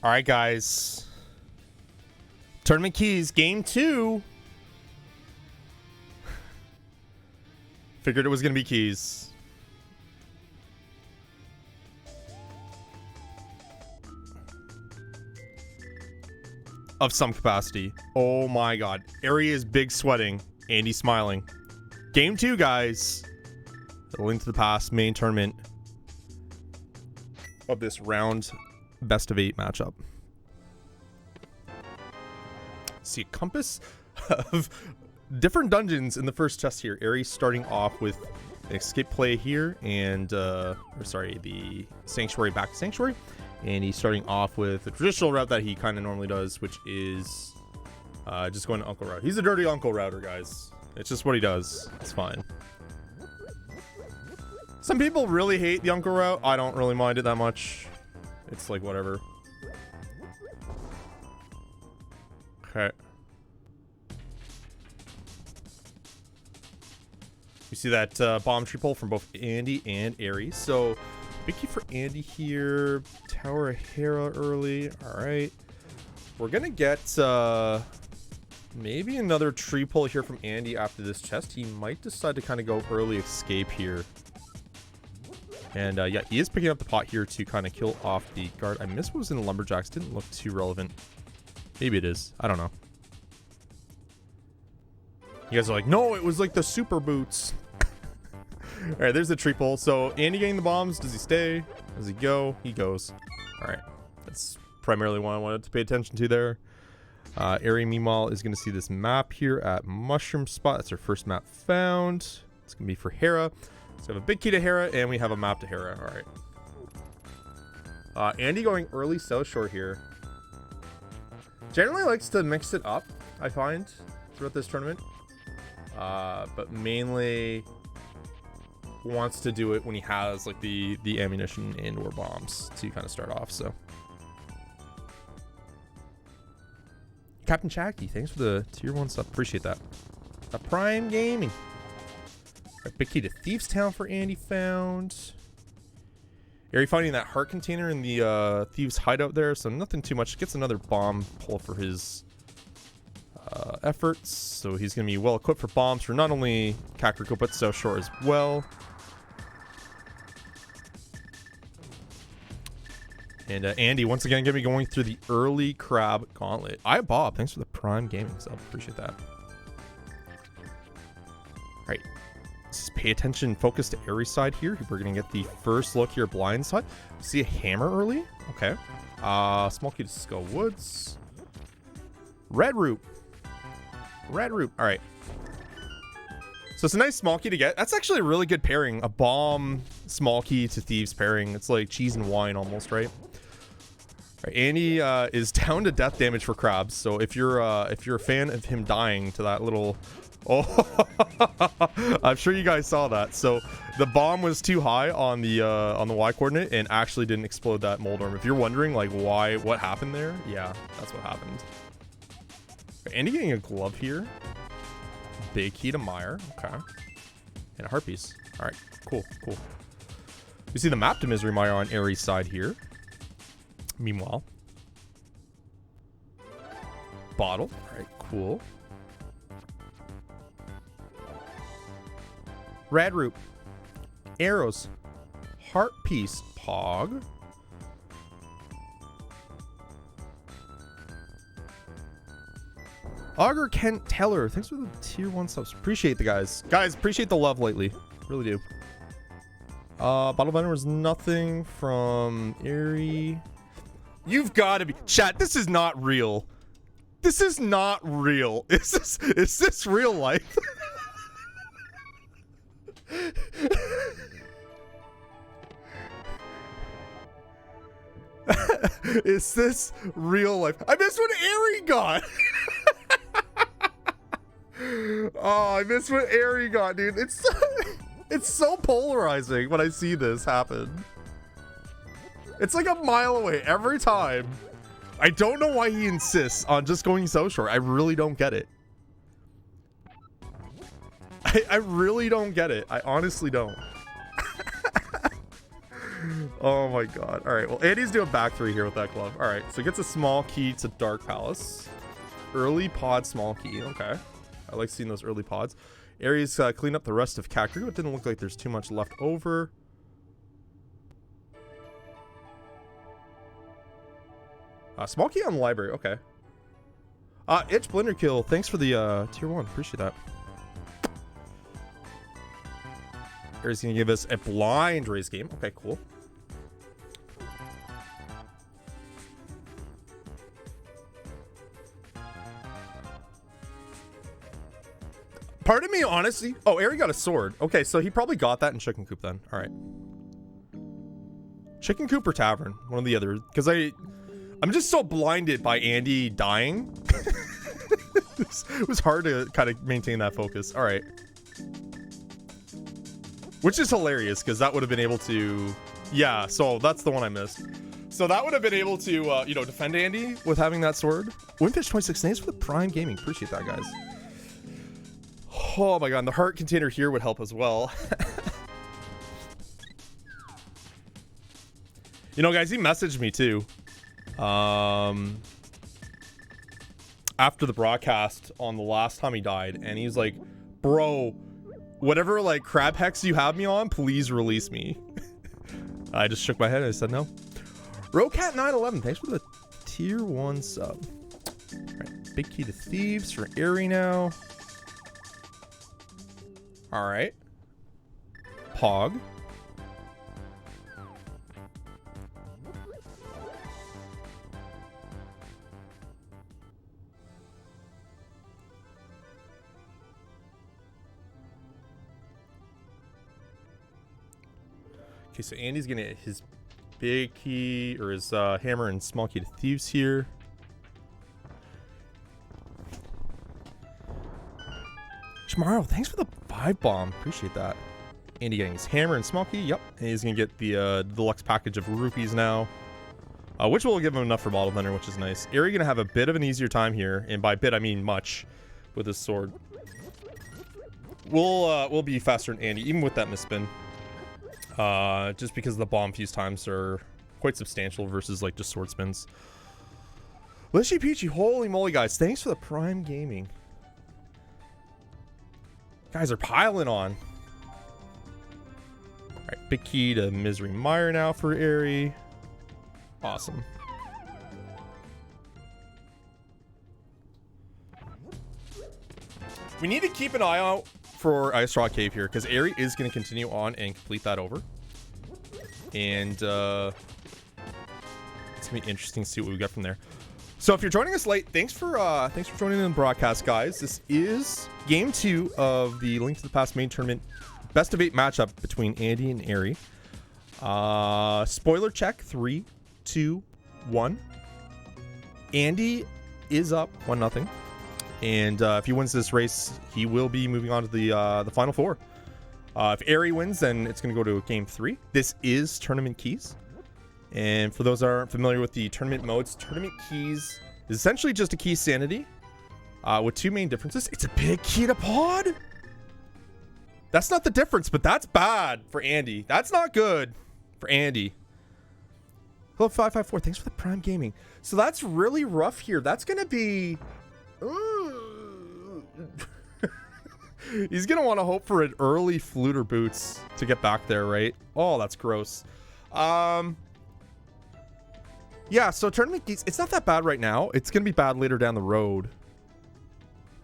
All right, guys. Tournament keys, game 2. Figured it was going to be keys. Of some capacity. Oh my god. Eri is big sweating. Andy smiling. Game 2, guys. The Link to the Past main tournament of this round best of 8 matchup. See a compass of different dungeons in the first chest here. Eri starting off with an escape play here and the sanctuary back to sanctuary. And he's starting off with a traditional route that he kind of normally does, which is just going to Uncle Route. He's a dirty Uncle Router, guys. It's just what he does. It's fine. Some people really hate the Uncle Route. I don't really mind it that much. It's like whatever. Okay. We see that bomb tree pull from both Andy and Eri. So big key for Andy here. Tower of Hera early. All right. We're going to get maybe another tree pull here from Andy after this chest. He might decide to kind of go early escape here. And yeah, he is picking up the pot here to kind of kill off the guard. I missed what was in the lumberjacks. Didn't look too relevant. Maybe it is. I don't know. You guys are like, no, it was like the super boots. All right, there's the tree pull. So Andy getting the bombs. Does he stay? Does he go? He goes. All right. That's primarily what I wanted to pay attention to there. Eri, meanwhile, is going to see this map here at Mushroom Spot. That's our first map found. It's going to be for Hera. So we have a big key to Hera, and we have a map to Hera. All right. Andy going early South Shore here. Generally likes to mix it up, I find, throughout this tournament. But mainly wants to do it when he has like the ammunition and or bombs to kind of start off. So Captain Shaggy, thanks for the tier 1 sub. Appreciate that. A Prime Gaming. A big key to Thieves Town for Andy found. Eri finding that heart container in the Thieves hideout there, so nothing too much. Gets another bomb pull for his efforts, so he's going to be well equipped for bombs for not only Kakariko but South Shore as well. And Andy once again going to be going through the early crab gauntlet. Bob, thanks for the Prime Gaming sub. Appreciate that. All right, let's pay attention, focus to Eri's side here. We're going to get the first look here, blind side. See a hammer early. Okay. Small key to Skull Woods. Red root. Red root. All right. So it's a nice small key to get. That's actually a really good pairing. A bomb, small key to Thieves pairing. It's like cheese and wine almost, right? All right, Andy is down to death damage for crabs. So if you're a fan of him dying to that little, I'm sure you guys saw that. So the bomb was too high on the Y coordinate and actually didn't explode that mold orb. If you're wondering like what happened there, yeah, that's what happened. Andy getting a glove here. Big key to Meyer. Okay. And a heart piece. All right. Cool. Cool. We see the map to Misery Meyer on Eri's side here. Meanwhile. Bottle. All right. Cool. Rad root. Arrows. Heart piece. Pog. Augur Kent Teller, thanks for the tier 1 subs. Appreciate the guys. Guys, appreciate the love lately. Really do. Bottle Vendor was nothing from Eri. You've got to be... Chat, this is not real. This is not real. Is this real life? Is this real life? I missed what Eri got. Oh, I missed what Eri got, dude. It's so polarizing when I see this happen. It's like a mile away every time. I don't know why he insists on just going South Shore. I really don't get it. I really don't get it. I honestly don't. Oh my god. All right, well, Andy's doing back three here with that glove. All right, so gets a small key to Dark Palace. Early pod, small key. Okay. I like seeing those early pods. Aries clean up the rest of Kakru. It didn't look like there's too much left over. Small key on the library. Okay. Itch Blender Kill. Thanks for the tier 1. Appreciate that. Aries gonna give us a blind race game. Okay, cool. Pardon me, honestly. Oh, Aerie got a sword. Okay, so he probably got that in Chicken Coop then. All right. Chicken Coop or Tavern, one or the other. Because I'm just so blinded by Andy dying. It was hard to kind of maintain that focus. All right. Which is hilarious because that would have been able to, yeah. So that's the one I missed. So that would have been able to, you know, defend Andy with having that sword. Windfish 26 names for the Prime Gaming. Appreciate that, guys. Oh my god, and the heart container here would help as well. You know, guys, he messaged me too. After the broadcast on the last time he died, and he's like, bro, whatever like crab hex you have me on, please release me. I just shook my head and I said no. Rocat911, thanks for the tier 1 sub. Alright, big key to thieves for Aerie now. Alright. Pog. Okay, so Andy's gonna get his big key, or his hammer and small key to thieves here. Tomorrow, thanks for the 5 bomb. Appreciate that. Andy getting his hammer and small key. Yep. And he's going to get the deluxe package of rupees now. Which will give him enough for Bottle Thunder, which is nice. Aerie going to have a bit of an easier time here. And by bit, I mean much with his sword. We'll be faster than Andy, even with that misspin. Just because the bomb fuse times are quite substantial versus like just sword spins. Lishy Peachy, holy moly, guys. Thanks for the Prime Gaming. Guys are piling on. Alright, big key to Misery Mire now for Aerie. Awesome. We need to keep an eye out for Ice Rock Cave here, because Aerie is going to continue on and complete that over. And it's going to be interesting to see what we got from there. So if you're joining us late, thanks for joining in the broadcast, guys. This is game 2 of the Link to the Past main tournament best of 8 matchup between Andy and Aerie. Spoiler check, 3, 2, 1. Andy is up 1-0, and if he wins this race, he will be moving on to the final 4. If Aerie wins, then it's going to go to game 3. This is Tournament Keys. And for those that aren't familiar with the tournament modes, Tournament Keys is essentially just a Keysanity with 2 main differences. It's a big key to pod. That's not the difference, but that's bad for Andy. That's not good for Andy. Hello, 554. Thanks for the Prime Gaming. So that's really rough here. That's going to be... He's going to want to hope for an early Fluter Boots to get back there, right? Oh, that's gross. Yeah, so Tournament Keys, it's not that bad right now. It's going to be bad later down the road.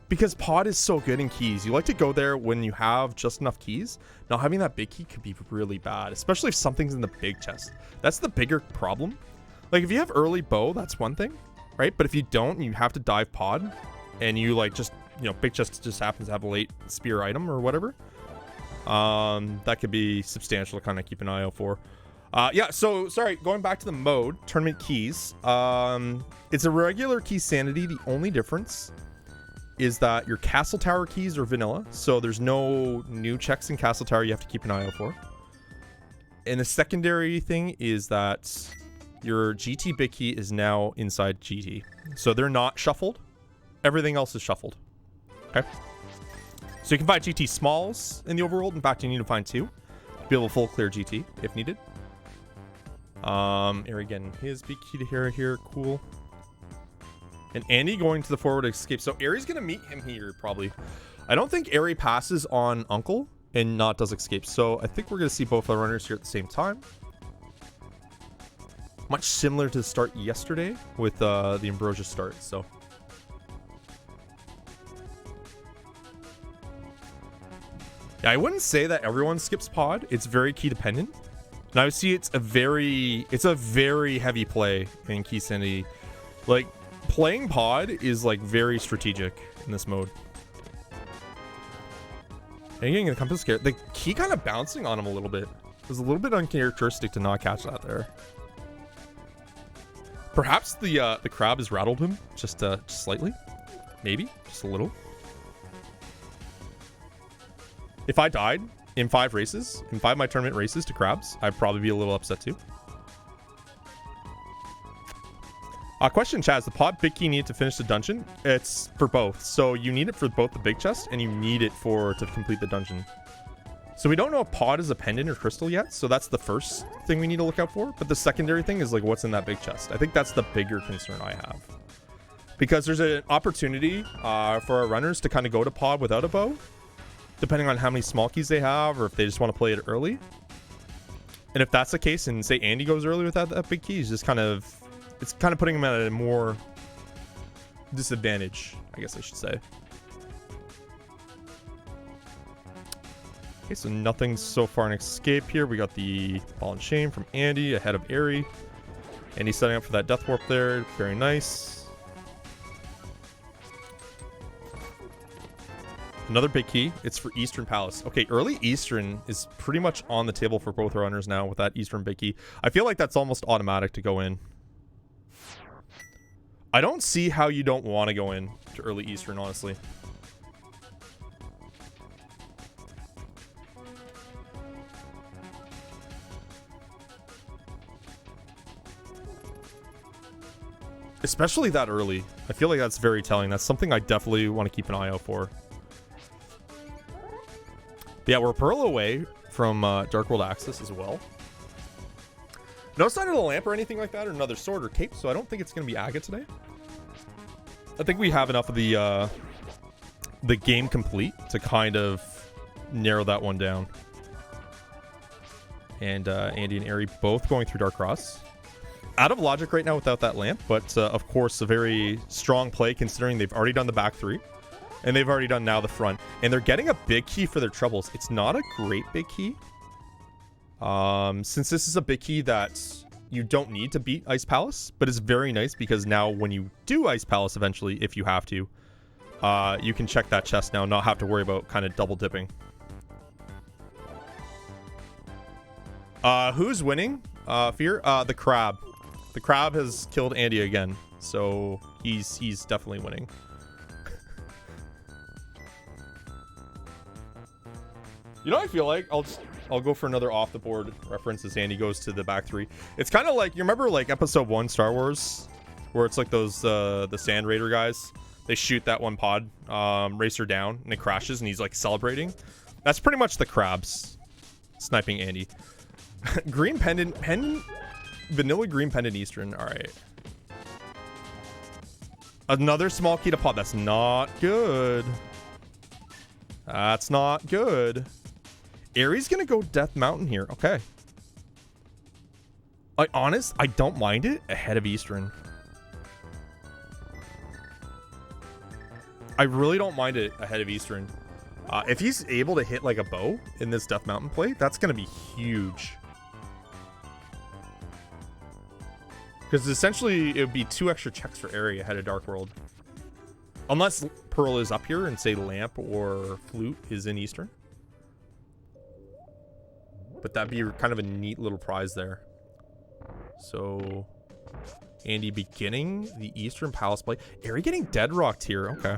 Because pod is so good in keys. You like to go there when you have just enough keys. Now, having that big key could be really bad, especially if something's in the big chest. That's the bigger problem. Like, if you have early bow, that's one thing, right? But if you don't, you have to dive pod, and you, like, just, you know, big chest just happens to have a late spear item or whatever. That could be substantial to kind of keep an eye out for. Yeah, so, sorry, going back to the mode, Tournament Keys. It's a regular Keysanity. The only difference is that your Castle Tower keys are vanilla, so there's no new checks in Castle Tower you have to keep an eye out for. And the secondary thing is that your GT big key is now inside GT. So they're not shuffled. Everything else is shuffled. Okay? So you can find GT smalls in the overworld. In fact, you need to find 2 to be able to full clear GT if needed. Eri getting his big key to here. Cool. And Andy going to the forward escape. So Eri's going to meet him here, probably. I don't think Eri passes on Uncle and not does escape. So I think we're going to see both our runners here at the same time. Much similar to the start yesterday with the Ambrosia start. So yeah, I wouldn't say that everyone skips pod. It's very key dependent. And I would see it's a very heavy play in Keysanity. Like, playing pod is like very strategic in this mode. And getting the compass scare. The key kind of bouncing on him a little bit. It was a little bit uncharacteristic to not catch that there. Perhaps the crab has rattled him just slightly. Maybe just a little. If I died in 5 races, in 5 of my tournament races to crabs, I'd probably be a little upset too. Question, Chaz, the pod big key needed to finish the dungeon? It's for both. So you need it for both the big chest and you need it to complete the dungeon. So we don't know if pod is a pendant or crystal yet. So that's the first thing we need to look out for. But the secondary thing is like what's in that big chest. I think that's the bigger concern I have. Because there's an opportunity for our runners to kind of go to pod without a bow. Depending on how many small keys they have or if they just want to play it early. And if that's the case and say Andy goes early with that big key, it's kind of putting him at a more disadvantage, I guess I should say. Okay, so nothing so far in escape here. We got the ball and chain from Andy ahead of Eri. Andy setting up for that death warp there. Very nice. Another big key. It's for Eastern Palace. Okay, early Eastern is pretty much on the table for both runners now with that Eastern big key. I feel like that's almost automatic to go in. I don't see how you don't want to go in to early Eastern, honestly. Especially that early. I feel like that's very telling. That's something I definitely want to keep an eye out for. But yeah, we're a pearl away from Dark World Access as well. No sign of the lamp or anything like that, or another sword or cape, so I don't think it's going to be agate today. I think we have enough of the game complete to kind of narrow that one down. And Andy and Eri both going through Dark Cross. Out of logic right now without that lamp, but of course a very strong play considering they've already done the back 3. And they've already done now the front. And they're getting a big key for their troubles. It's not a great big key. Since this is a big key that you don't need to beat Ice Palace, but it's very nice because now when you do Ice Palace eventually, if you have to, you can check that chest now, not have to worry about kind of double dipping. Who's winning? Fear? The crab. The crab has killed Andy again, so he's definitely winning. You know what I feel like? I'll go for another off the board reference as Andy goes to the back 3. It's kind of like, you remember like episode 1 Star Wars where it's like those the Sand Raider guys, they shoot that one pod racer down and it crashes and he's like celebrating. That's pretty much the crabs sniping Andy. Green pendant vanilla green pendant Eastern. All right, another small key to pod. That's not good. That's not good. Eri's gonna go Death Mountain here. Okay. I don't mind it ahead of Eastern. I really don't mind it ahead of Eastern. If he's able to hit like a bow in this Death Mountain play, that's gonna be huge. Because essentially it would be 2 extra checks for Eri ahead of Dark World. Unless Pearl is up here and say Lamp or Flute is in Eastern. But that'd be kind of a neat little prize there. So Andy beginning the Eastern Palace play. Eri getting dead rocked here. Okay.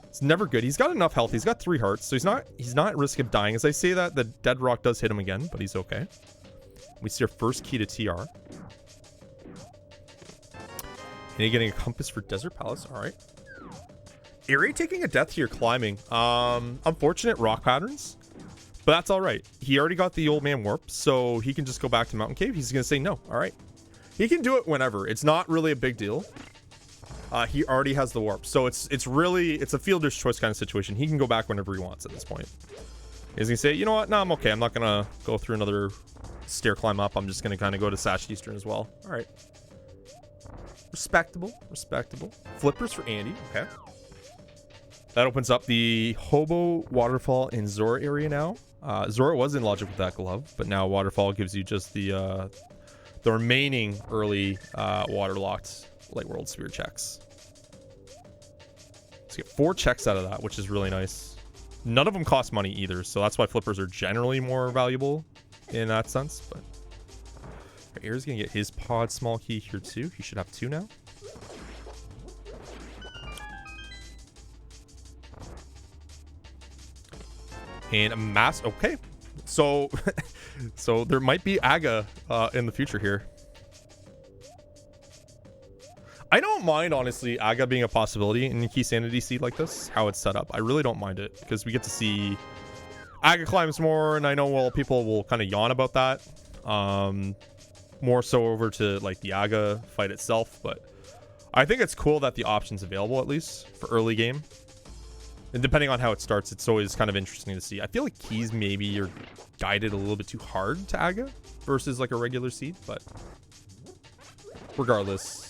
It's never good. He's got enough health. He's got 3 hearts, so he's not at risk of dying. As I say that, the dead rock does hit him again, but he's okay. We see our first key to TR. And he getting a compass for Desert Palace. All right. Eri taking a death here climbing. Unfortunate rock patterns. But that's all right. He already got the old man warp, so he can just go back to Mountain Cave. He's going to say no. All right. He can do it whenever. It's not really a big deal. He already has the warp. So it's a fielder's choice kind of situation. He can go back whenever he wants at this point. He's going to say, you know what? No, I'm okay. I'm not going to go through another stair climb up. I'm just going to kind of go to Sash Eastern as well. All right. Respectable. Respectable. Flippers for Andy. Okay. That opens up the Hobo, Waterfall, and Zora area now. Zora was in Logic with that glove, but now Waterfall gives you just the remaining early waterlocked Light World Sphere checks. Let's get 4 checks out of that, which is really nice. None of them cost money either, so that's why flippers are generally more valuable in that sense. But Air's gonna get his pod small key here too. He should have 2 now. And a mass. Okay, so so there might be Aga in the future here. I don't mind, honestly, Aga being a possibility in a Keysanity seed like this, how it's set up. I really don't mind it, because we get to see Aga climbs more, and I know, well, people will kind of yawn about that. More so over to, like, the Aga fight itself, but I think it's cool that the option's available, at least, for early game. And depending on how it starts, it's always kind of interesting to see. I feel like Keys maybe are guided a little bit too hard to Aga versus, like, a regular seed, but regardless...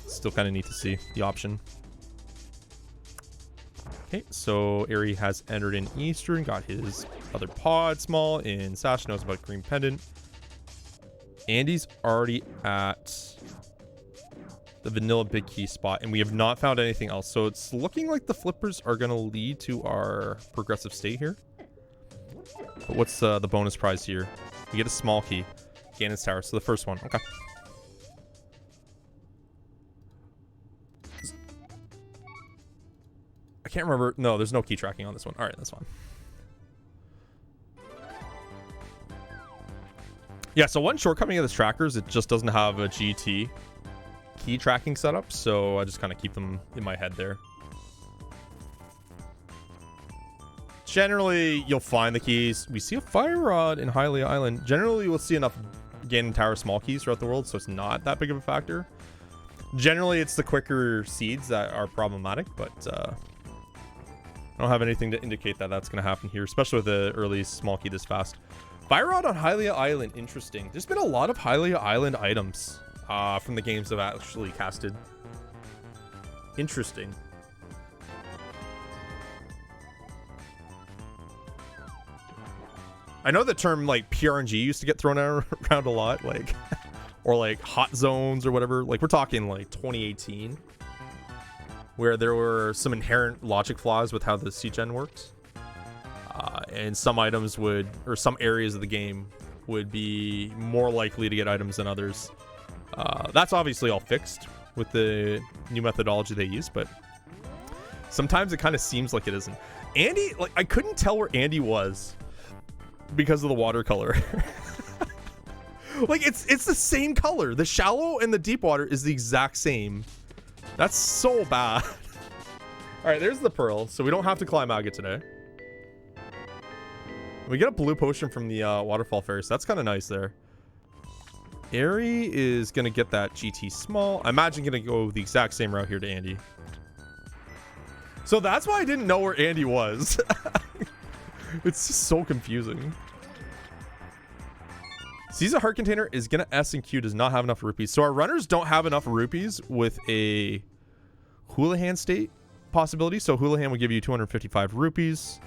Still kind of neat to see the option. Okay, so Airy has entered in Eastern, got his other pod small, and Sash knows about Green Pendant. Andy's already at the vanilla big key spot, and we have not found anything else. So it's looking like the flippers are going to lead to our progressive state here. But what's the bonus prize here? We get a small key. Ganon's Tower, so the first one. Okay. I can't remember. No, there's no key tracking on this one. All right, that's fine. Yeah, so one shortcoming of this tracker is it just doesn't have a GT key tracking setup, so I just kind of keep them in my head there. Generally, you'll find the keys. We see a fire rod in Hylia Island. Generally, we'll see enough Ganon Tower small keys throughout the world, so it's not that big of a factor. Generally, it's the quicker seeds that are problematic, but I don't have anything to indicate that that's going to happen here, especially with the early small key this fast. Fire Rod on Hylia Island, interesting. There's been a lot of Hylia Island items from the games that I've actually casted. Interesting. I know the term like PRNG used to get thrown around a lot, like, or like hot zones or whatever. Like we're talking like 2018. Where there were some inherent logic flaws with how the C-Gen worked. And some items would, or some areas of the game would be more likely to get items than others. That's obviously all fixed with the new methodology they use, but sometimes it kind of seems like it isn't. Andy, like, I couldn't tell where Andy was because of the watercolor. Like, it's the same color. The shallow and the deep water is the exact same. That's so bad. All right, there's the pearl, so we don't have to climb Aga today. We get a blue potion from the waterfall fairy, so that's kind of nice there. Airy is going to get that GT small. I imagine going to go the exact same route here to Andy. So that's why I didn't know where Andy was. It's just so confusing. Sees a heart container, is going to S and Q, does not have enough rupees. So our runners don't have enough rupees with a Houlihan state possibility. So Houlihan would give you 255 rupees.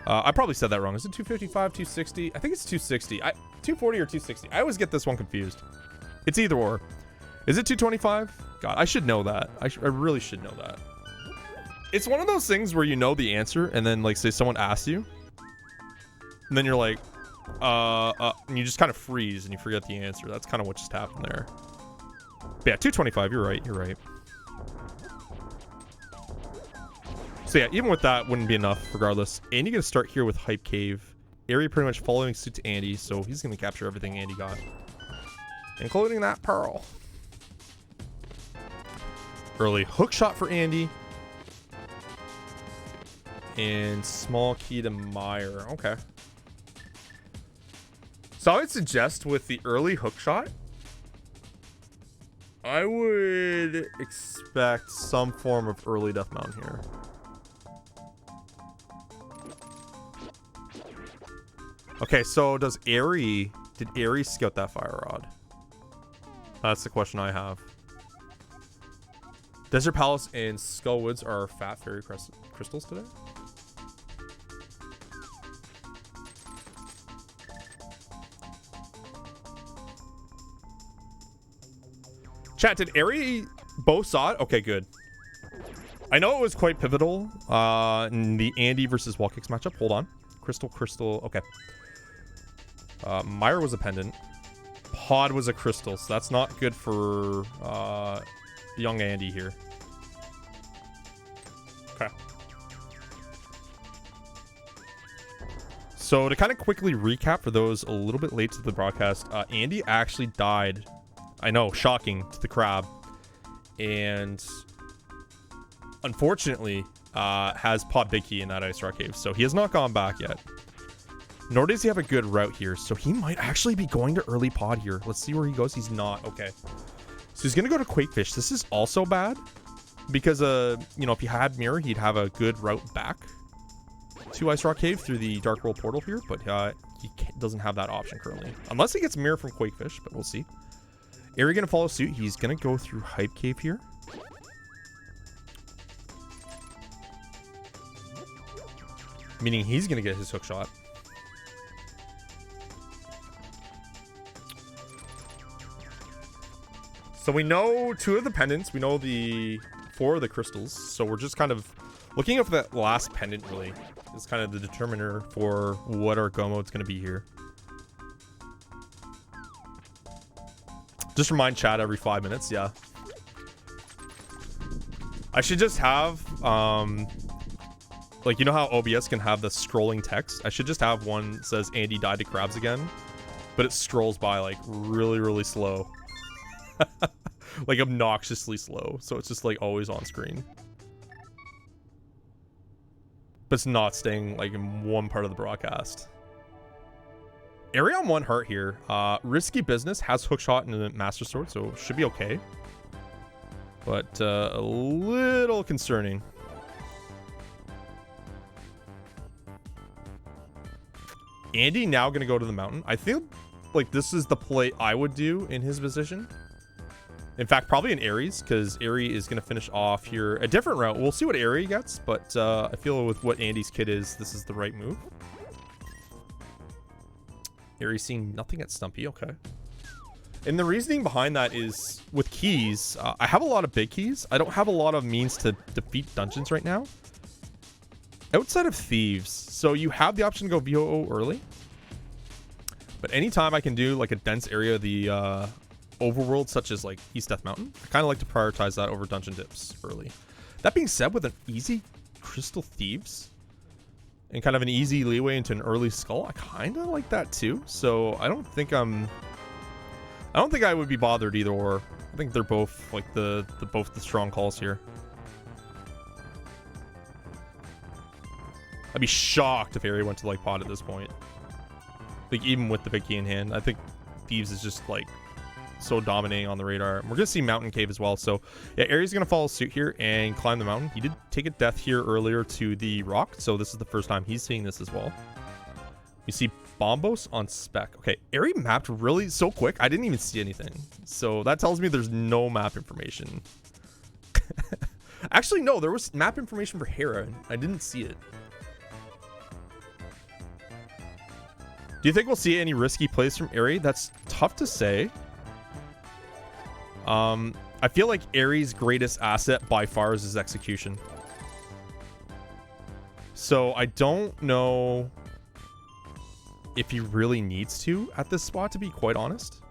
I probably said that wrong. Is it 255, 260? I think it's 260. 240 or 260. I always get this one confused. It's either or. Is it 225? God, I should know that. I really should know that. It's one of those things where you know the answer, and then, like, say someone asks you, and then you're like, and you just kind of freeze and you forget the answer. That's kind of what just happened there. But yeah, 225. You're right. You're right. So yeah, even with that, wouldn't be enough regardless. Andy gonna start here with Hype Cave. Airy pretty much following suit to Andy, so he's gonna capture everything Andy got, including that pearl. Early hook shot for Andy. and small key to Meyer. Okay. So I would suggest with the early hook shot, I would expect some form of early Death Mountain here. Okay, so did Eri scout that fire rod? That's the question I have. Desert Palace and Skull Woods are fat fairy crystals today. Chat, did Eri both saw it? Okay, good. I know it was quite pivotal in the Andy versus Wallkicks matchup. Hold on. Crystal. Okay. Meyer was a pendant. Pod was a crystal, so that's not good for young Andy here. Okay. So to kind of quickly recap for those a little bit late to the broadcast, Andy actually died. I know, shocking to the crab. And unfortunately, has Pod Big Key in that Ice Rock Cave. So he has not gone back yet. Nor does he have a good route here. So he might actually be going to early Pod here. Let's see where he goes. He's not. Okay. So he's going to go to Quakefish. This is also bad. Because, you know, if he had Mirror, he'd have a good route back to Ice Rock Cave through the Dark World portal here. But he doesn't have that option currently. Unless he gets Mirror from Quakefish, but we'll see. Eri going to follow suit. He's going to go through Hype Cave here. Meaning he's going to get his hook shot. So we know 2 of the pendants. We know the 4 of the crystals. So we're just kind of looking at that last pendant, really. It's kind of the determiner for what our go mode's going to be here. Just remind chat every 5 minutes, yeah. I should just have, like, you know how OBS can have the scrolling text? I should just have one that says Andy died to crabs again, but it scrolls by, like, really, really slow. Like, obnoxiously slow. So it's just, like, always on screen. But it's not staying, like, in one part of the broadcast. Eri on 1 heart here. Risky business, has hookshot and a master sword, so should be okay. But a little concerning. Andy now gonna go to the mountain. I feel like this is the play I would do in his position. In fact, probably in Aries, because Eri is gonna finish off here a different route. We'll see what Eri gets, but I feel with what Andy's kit is, this is the right move. Eri seeing nothing at Stumpy, okay. And the reasoning behind that is with keys, I have a lot of big keys. I don't have a lot of means to defeat dungeons right now. Outside of thieves, so you have the option to go VOO early. But anytime I can do like a dense area of the overworld, such as like East Death Mountain, I kind of like to prioritize that over dungeon dips early. That being said, with an easy Crystal Thieves and kind of an easy leeway into an early Skull, I kind of like that too. So I don't think I would be bothered either or. I think they're both like the strong calls here. I'd be shocked if Eri went to like Pod at this point. Like even with the big key in hand, I think Thieves is just like so dominating on the radar. We're gonna see Mountain Cave as well. So yeah, Eri's gonna follow suit here and climb the mountain. He did take a death here earlier to the rock, so this is the first time he's seeing this as well. You see Bombos on spec. Okay, Eri mapped really so quick. I didn't even see anything. So that tells me there's no map information. Actually, no, there was map information for Hera. I didn't see it. Do you think we'll see any risky plays from Eri? That's tough to say. I feel like Eri's greatest asset by far is his execution. So I don't know if he really needs to at this spot, to be quite honest.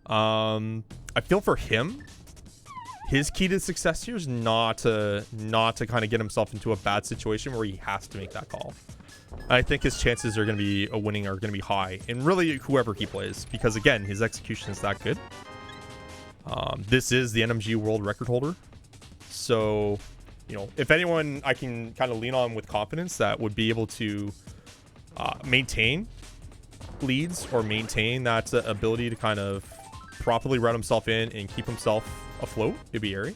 I feel for him, his key to success here is not to kind of get himself into a bad situation where he has to make that call. I think his chances are going to be a winning are going to be high, and really whoever he plays, because again, his execution is that good. This is the NMG World Record holder, so you know, if anyone I can kind of lean on with confidence that would be able to maintain leads or maintain that ability to kind of properly route himself in and keep himself afloat, it'd be Eri.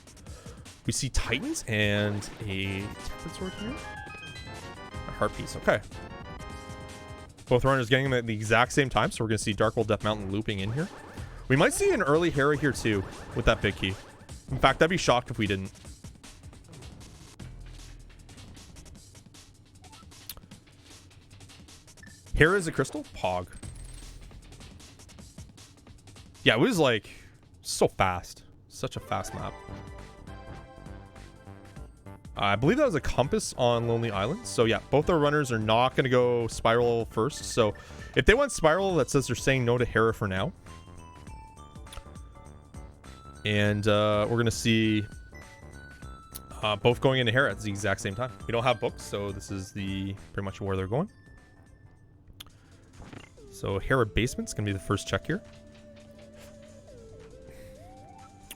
We see Titans and a Tempered Sword here. A Heart Piece, okay. Both runners getting them at the exact same time, so we're going to see Dark World Death Mountain looping in here. We might see an early Hera here too with that big key. In fact, I'd be shocked if we didn't. Hera is a crystal? Pog. Yeah, it was like so fast. Such a fast map. I believe that was a compass on Lonely Island. So yeah, both our runners are not going to go Spiral first. So if they went Spiral, that says they're saying no to Hera for now. And we're going to see both going into Hera at the exact same time. We don't have books, so this is the pretty much where they're going. So Hera Basement's going to be the first check here.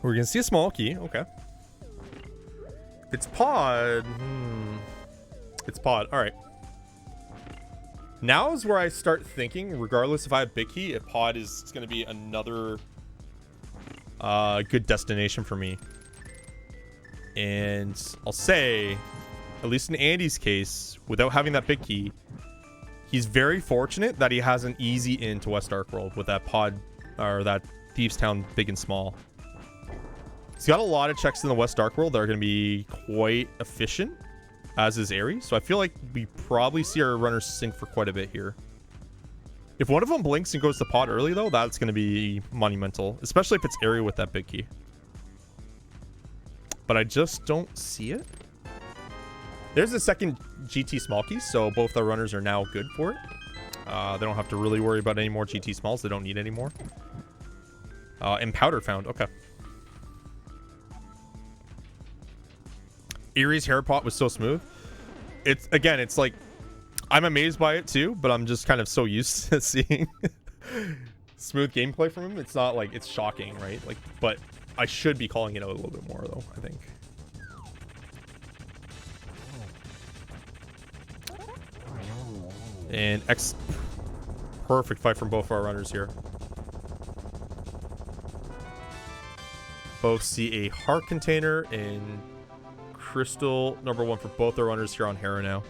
We're going to see a small key. Okay. It's pod. It's pod. All right. Now is where I start thinking, regardless if I have big key, if pod is going to be another good destination for me. And I'll say, at least in Andy's case, without having that big key, he's very fortunate that he has an easy in to West Dark World with that pod, or that Thieves Town big and small. He's got a lot of checks in the West Dark World that are going to be quite efficient, as is Eri. So I feel like we probably see our runners sink for quite a bit here. If one of them blinks and goes to pod early, though, that's going to be monumental, especially if it's Eri with that big key. But I just don't see it. There's a second GT small key, so both our runners are now good for it. They don't have to really worry about any more GT smalls. They don't need any more. And powder found. Okay. Eri's hair pot was so smooth. It's, again, it's like, I'm amazed by it too, but I'm just kind of so used to seeing smooth gameplay from him. It's not like it's shocking, right? Like, but I should be calling it out a little bit more though, I think. And perfect fight from both of our runners here. Both see a heart container and crystal number 1 for both our runners here on Hera now.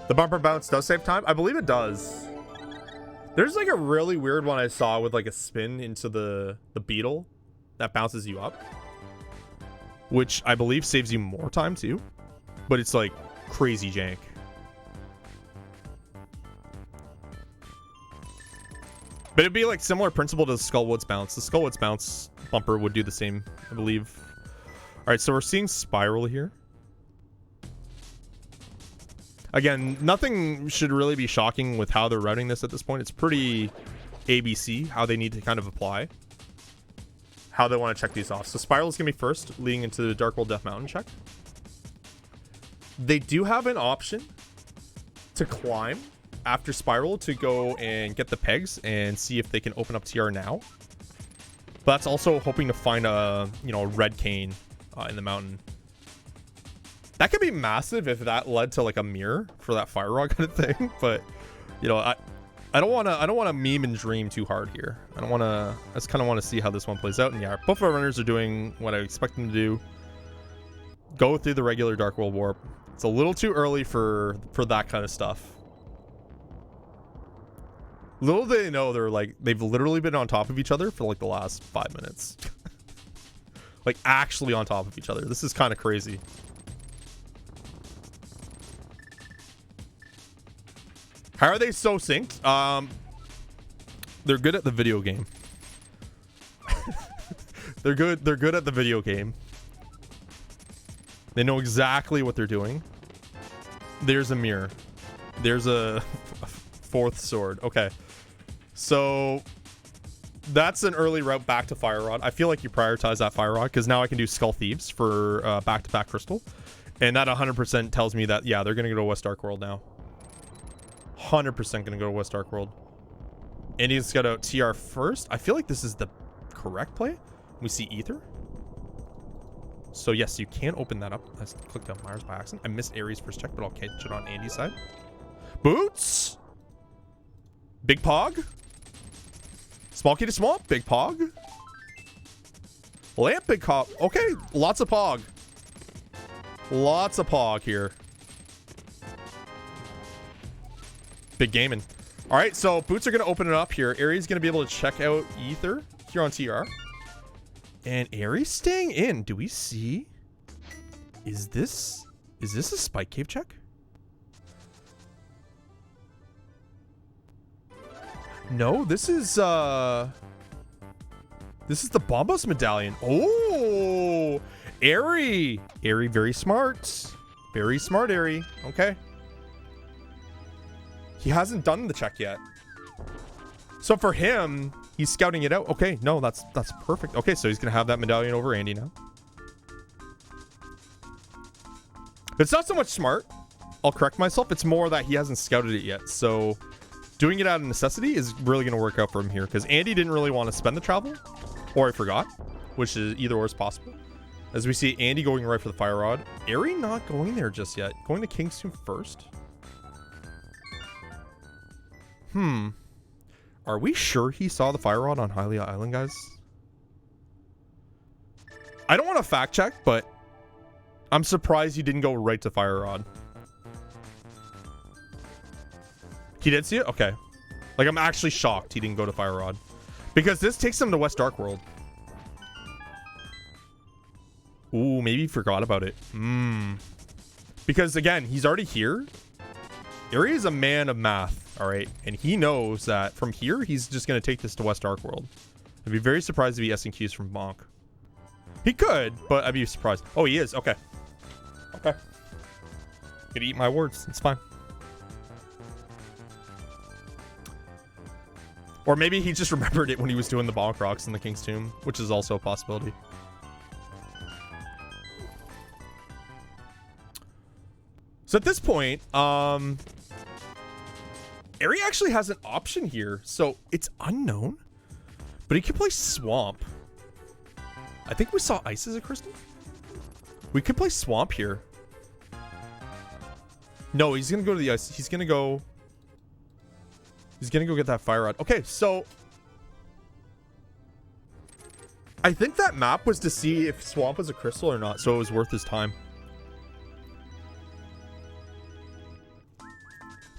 The bumper bounce does save time? I believe it does. There's like a really weird one I saw with like a spin into the beetle that bounces you up, which I believe saves you more time too, but it's like crazy jank. But it'd be like similar principle to the Skullwoods bounce. The Skullwoods bounce bumper would do the same, I believe. All right, so we're seeing Spiral here. Again, nothing should really be shocking with how they're routing this at this point. It's pretty ABC, how they need to kind of apply, how they want to check these off. So Spiral's going to be first, leading into the Dark World Death Mountain check. They do have an option to climb after Spiral to go and get the pegs and see if they can open up TR now. But that's also hoping to find a, you know, a red cane in the mountain. That could be massive if that led to like a mirror for that fire rod kind of thing. But you know, I don't want to meme and dream too hard here. I just kind of want to see how this one plays out. And yeah, both our runners are doing what I expect them to do. Go through the regular Dark World warp. It's a little too early for that kind of stuff. Little do they know they've literally been on top of each other for like the last 5 minutes. Like actually on top of each other. This is kind of crazy. How are they so synced? They're good at the video game. They're good at the video game. They know exactly what they're doing. There's a mirror. There's a fourth sword. Okay. So that's an early route back to Fire Rod. I feel like you prioritize that Fire Rod because now I can do Skull Thieves for back-to-back Crystal. And that 100% tells me that, yeah, they're going to go to West Dark World now. 100% going to go to West Dark World. And he's got a TR first. I feel like this is the correct play. We see Ether. So yes, you can open that up. I clicked on Myers by accident. I missed Aries first check, but I'll catch it on Andy's side. Boots. Big Pog. Small key to small. Big Pog. Lamp, big cop. Okay, lots of Pog. Lots of Pog here. Big gaming. All right, so Boots are going to open it up here. Aries is going to be able to check out Ether here on TR. And Aries staying in. Do we see? Is this a Spike Cave check? No, this is the Bombos medallion. Oh, Airy, very smart. Very smart, Airy. Okay. He hasn't done the check yet. So for him, he's scouting it out. Okay, no, that's perfect. Okay, so he's gonna have that medallion over Andy now. It's not so much smart. I'll correct myself. It's more that he hasn't scouted it yet. So doing it out of necessity is really gonna work out for him here because Andy didn't really want to spend the travel, or I forgot, which is either or is possible. As we see Andy going right for the fire rod. Airy not going there just yet. Going to King's Tomb first. Are we sure he saw the fire rod on Hylia Island, guys? I don't want to fact check, but I'm surprised he didn't go right to fire rod. He did see it? Okay. Like, I'm actually shocked he didn't go to fire rod. Because this takes him to West Dark World. Ooh, maybe he forgot about it. Because, again, he's already here. Airy is a man of math, all right? And he knows that from here, he's just going to take this to West Dark World. I'd be very surprised if he S&Qs from Bonk. He could, but I'd be surprised. Oh, he is. Okay. Okay. Gonna eat my words. It's fine. Or maybe he just remembered it when he was doing the Bonk Rocks in the King's Tomb, which is also a possibility. So at this point, Airy actually has an option here. So it's unknown, but he could play Swamp. I think we saw Ice as a crystal. We could play Swamp here. No, he's going to go to the Ice. He's going to go get that fire rod. Okay, so I think that map was to see if Swamp was a crystal or not, so it was worth his time.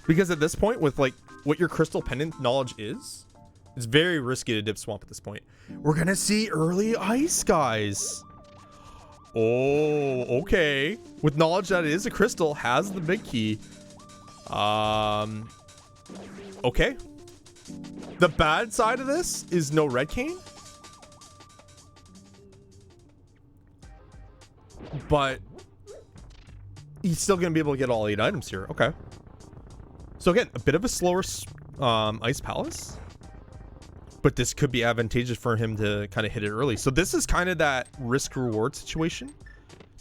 Because at this point, with like what your crystal pendant knowledge is, it's very risky to dip Swamp at this point. We're gonna see early Ice, guys. Oh, okay. With knowledge that it is a crystal, has the big key. Okay. The bad side of this is no red cane. But he's still gonna be able to get all 8 items here. Okay. So again, a bit of a slower Ice Palace, but this could be advantageous for him to kind of hit it early. So this is kind of that risk reward situation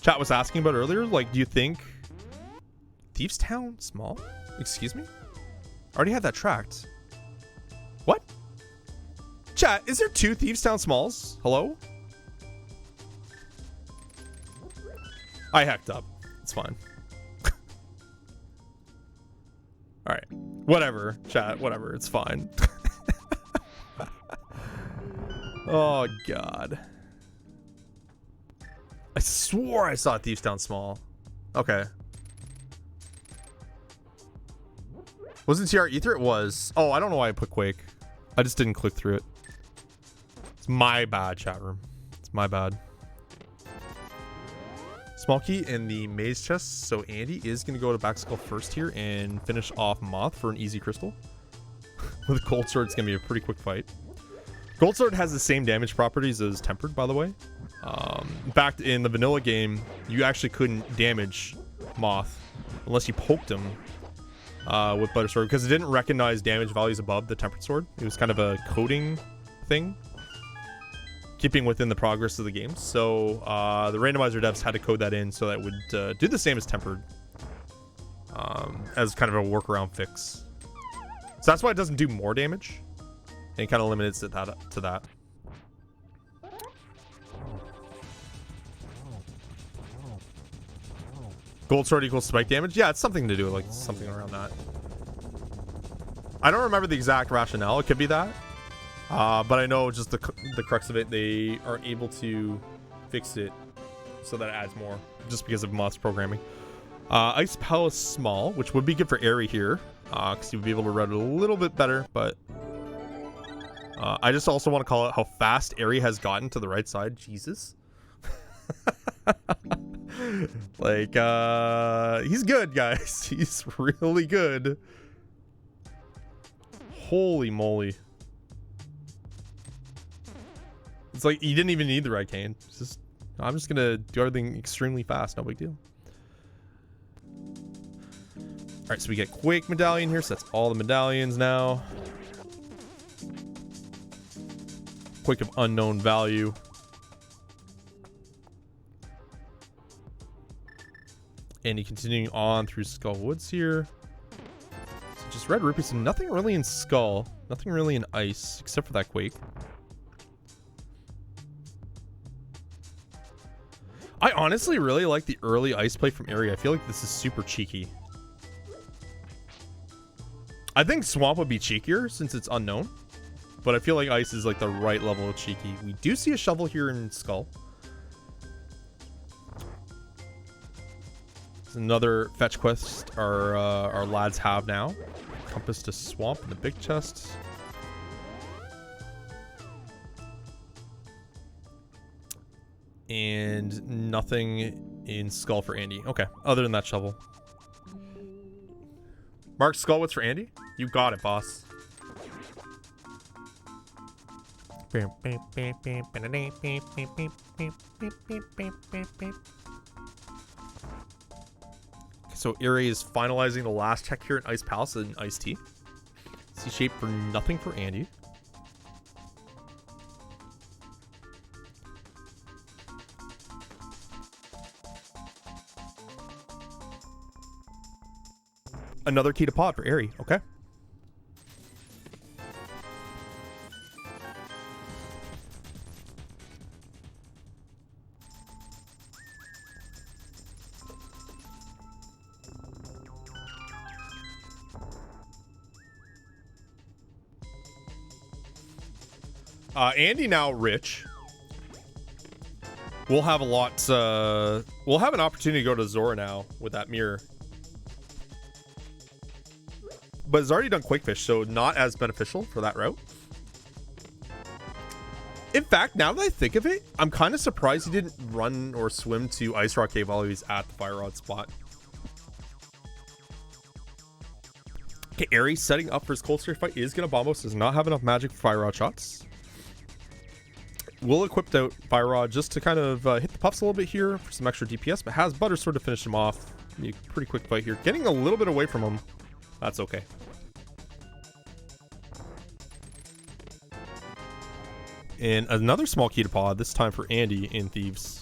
chat was asking about earlier. Like, do you think Thieves Town small? Excuse me? I already had that tracked. What? Chat, is there 2 Thieves Town smalls? Hello? I hacked up. It's fine. All right, whatever, chat, whatever, it's fine. Oh god, I swore I saw Thieves Town small. Okay, wasn't TR Ether? It was. Oh, I don't know why I put Quake. I just didn't click through it. It's my bad, chat room. It's my bad. Small key in the maze chest, so Andy is going to go to back skull first here and finish off Moth for an easy crystal. With Gold Sword, it's going to be a pretty quick fight. Gold Sword has the same damage properties as Tempered, by the way. In fact, in the vanilla game, you actually couldn't damage Moth unless you poked him with Butter Sword, because it didn't recognize damage values above the Tempered Sword. It was kind of a coding thing, keeping within the progress of the game. So the randomizer devs had to code that in so that it would do the same as Tempered, as kind of a workaround fix. So that's why it doesn't do more damage, and kind of limits it to that. Gold sword equals spike damage. Yeah, it's something to do with, like, something around that. I don't remember the exact rationale. It could be that. But I know just the crux of it, they are able to fix it so that it adds more, just because of mods programming. Ice Palace Small, which would be good for Eri here, because you would be able to run it a little bit better, but I just also want to call out how fast Eri has gotten to the right side. Jesus. Like, he's good, guys. He's really good. Holy moly. It's like, you didn't even need the right cane. It's just, I'm just gonna do everything extremely fast. No big deal. Alright, so we get Quake Medallion here, so that's all the medallions now. Quake of unknown value. And you continuing on through Skull Woods here. So just red rupees, so nothing really in Skull. Nothing really in Ice, except for that Quake. I honestly really like the early Ice play from Eri. I feel like this is super cheeky. I think Swamp would be cheekier since it's unknown. But I feel like Ice is like the right level of cheeky. We do see a shovel here in Skull. There's another fetch quest our lads have now. Compass to Swamp in the big chest. And nothing in Skull for Andy. Okay, other than that shovel. Mark Skullwoods for Andy? You got it, boss. So Eri is finalizing the last check here in Ice Palace and Ice Tea. C-shape for nothing for Andy. Another key to pod for Eri. Okay. Andy now rich. We'll have a lot. We'll have an opportunity to go to Zora now with that mirror. But it's already done Quakefish, so not as beneficial for that route. In fact, now that I think of it, I'm kind of surprised he didn't run or swim to Ice Rock Cave while he was at the Fire Rod spot. Okay, Eri setting up for his Cold Stare fight is going to bomb us. Does not have enough magic for Fire Rod shots. Will equip out Fire Rod just to kind of hit the puffs a little bit here for some extra DPS, but has Butter Sword to finish him off. A pretty quick fight here. Getting a little bit away from him. That's okay. And another small key to pod, this time for Andy in Thieves.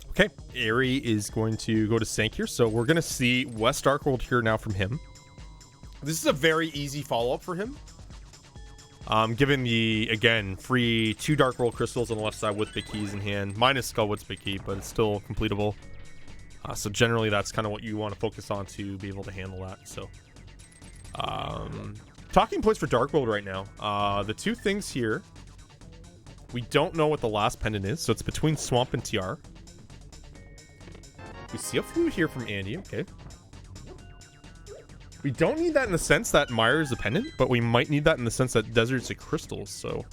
Okay, Eri is going to go to Sank here, so we're going to see West Darkworld here now from him. This is a very easy follow-up for him. Given the, again, free 2 Darkworld crystals on the left side with big keys in hand, minus Skullwood's big key, but it's still completable. So generally that's kind of what you want to focus on to be able to handle that. So, talking points for Darkworld right now. The two things here, we don't know what the last pendant is, so it's between Swamp and TR. We see a flute here from Andy, okay. We don't need that in the sense that Mire is a pendant, but we might need that in the sense that Desert's a crystal, so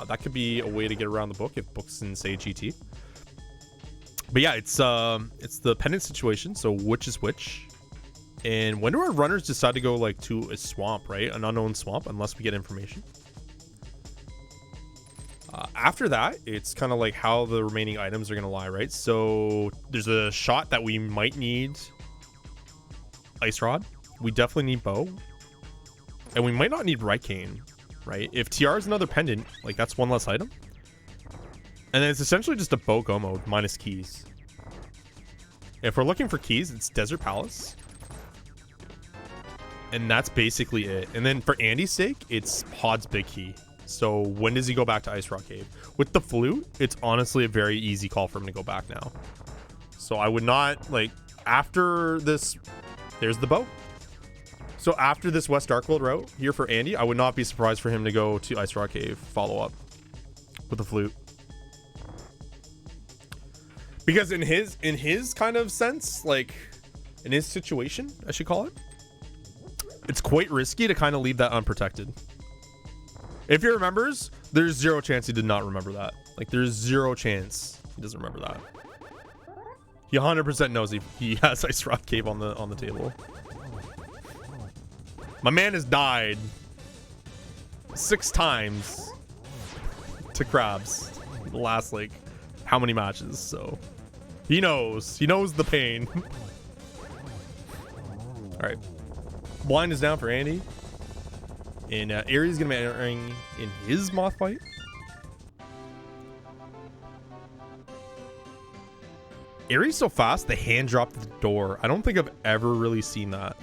that could be a way to get around the book if books in, say, GT. But yeah, it's the pendant situation, so which is which. And when do our runners decide to go, like, to a swamp, right? An unknown swamp, unless we get information. After that, it's kind of like how the remaining items are going to lie, right? So there's a shot that we might need Ice Rod. We definitely need Bow. And we might not need Right Cane. right? If TR is another pendant, like that's one less item. And then it's essentially just a bow go mode minus keys. If we're looking for keys, it's Desert Palace. And that's basically it. And then for Andy's sake, it's Pod's big key. So when does he go back to Ice Rock Cave? With the flute, it's honestly a very easy call for him to go back now. So I would not, like, after this, there's the bow. So after this West Darkworld route here for Andy, I would not be surprised for him to go to Ice Rock Cave follow up with the flute. Because in his kind of sense, like in his situation, I should call it, it's quite risky to kind of leave that unprotected. If he remembers, there's zero chance he did not remember that. Like there's zero chance he doesn't remember that. He 100% knows he has Ice Rock Cave on the table. My man has died 6 times to crabs the last like how many matches, so he knows the pain. All right, blind is down for Andy, and Aries gonna be entering in his moth fight. Aries so fast the hand dropped at the door. I don't think I've ever really seen that.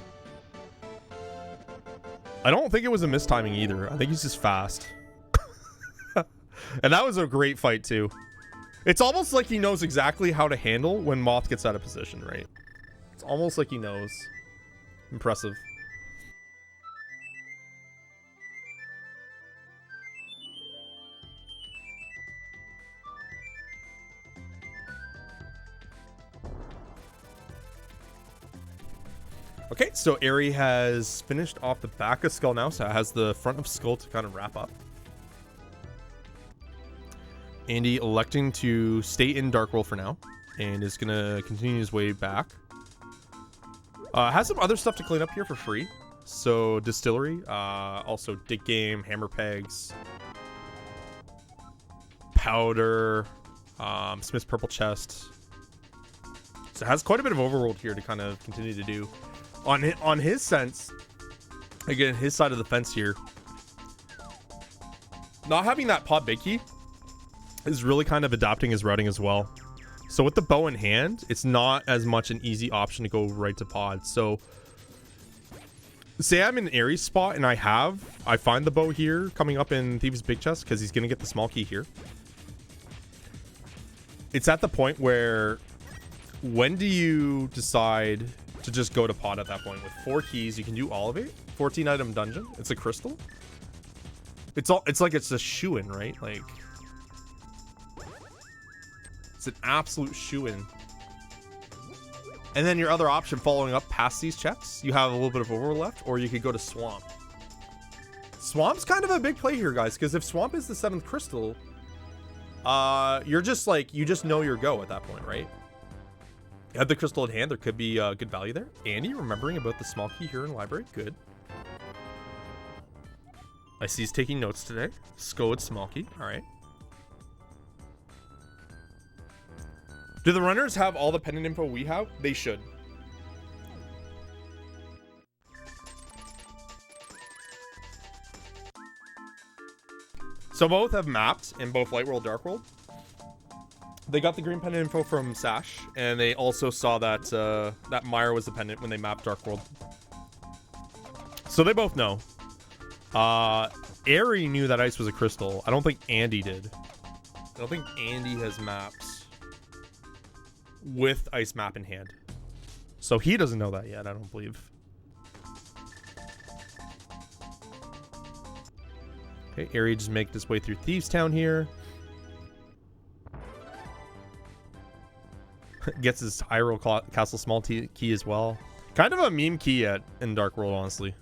I don't think it was a mistiming either. I think he's just fast. And that was a great fight too. It's almost like he knows exactly how to handle when Moth gets out of position, right? It's almost like he knows. Impressive. Okay, so Aerie has finished off the back of Skull now, so it has the front of Skull to kind of wrap up. Andy electing to stay in Darkworld for now, and is going to continue his way back. Has some other stuff to clean up here for free. So, Distillery, also Dig Game, Hammer Pegs, Powder, Smith's Purple Chest. So it has quite a bit of overworld here to kind of continue to do. On his sense, again, his side of the fence here, not having that pot big key is really kind of adapting his routing as well. So with the bow in hand, it's not as much an easy option to go right to pod. So say I'm in Aries spot and I find the bow here coming up in Thieves' Big Chest because he's going to get the small key here. It's at the point where when do you decide to just go to pod at that point? With 4 keys, you can do all of it. 14 item dungeon. It's a crystal. It's like it's a shoo-in, right? Like it's an absolute shoo-in. And then your other option following up past these checks, you have a little bit of overworld left, or you could go to Swamp. Swamp's kind of a big play here, guys, because if Swamp is the 7th crystal, you're just like, you just know your go at that point, right? You have the crystal in hand, there could be good value there. Andy remembering about the small key here in library, good. I see he's taking notes today. Scode small key, all right. Do the runners have all the pendant info we have? They should. So both have mapped in both Light World, Dark World. They got the green pendant info from Sash, and they also saw that that Meyer was the pendant when they mapped Dark World. So they both know. Aerie knew that ice was a crystal. I don't think Andy did. I don't think Andy has mapped with ice map in hand. So he doesn't know that yet, I don't believe. Okay, Aerie just makes his way through Thieves Town here. Gets his Hyrule Castle small key as well. Kind of a meme key in Dark World, honestly.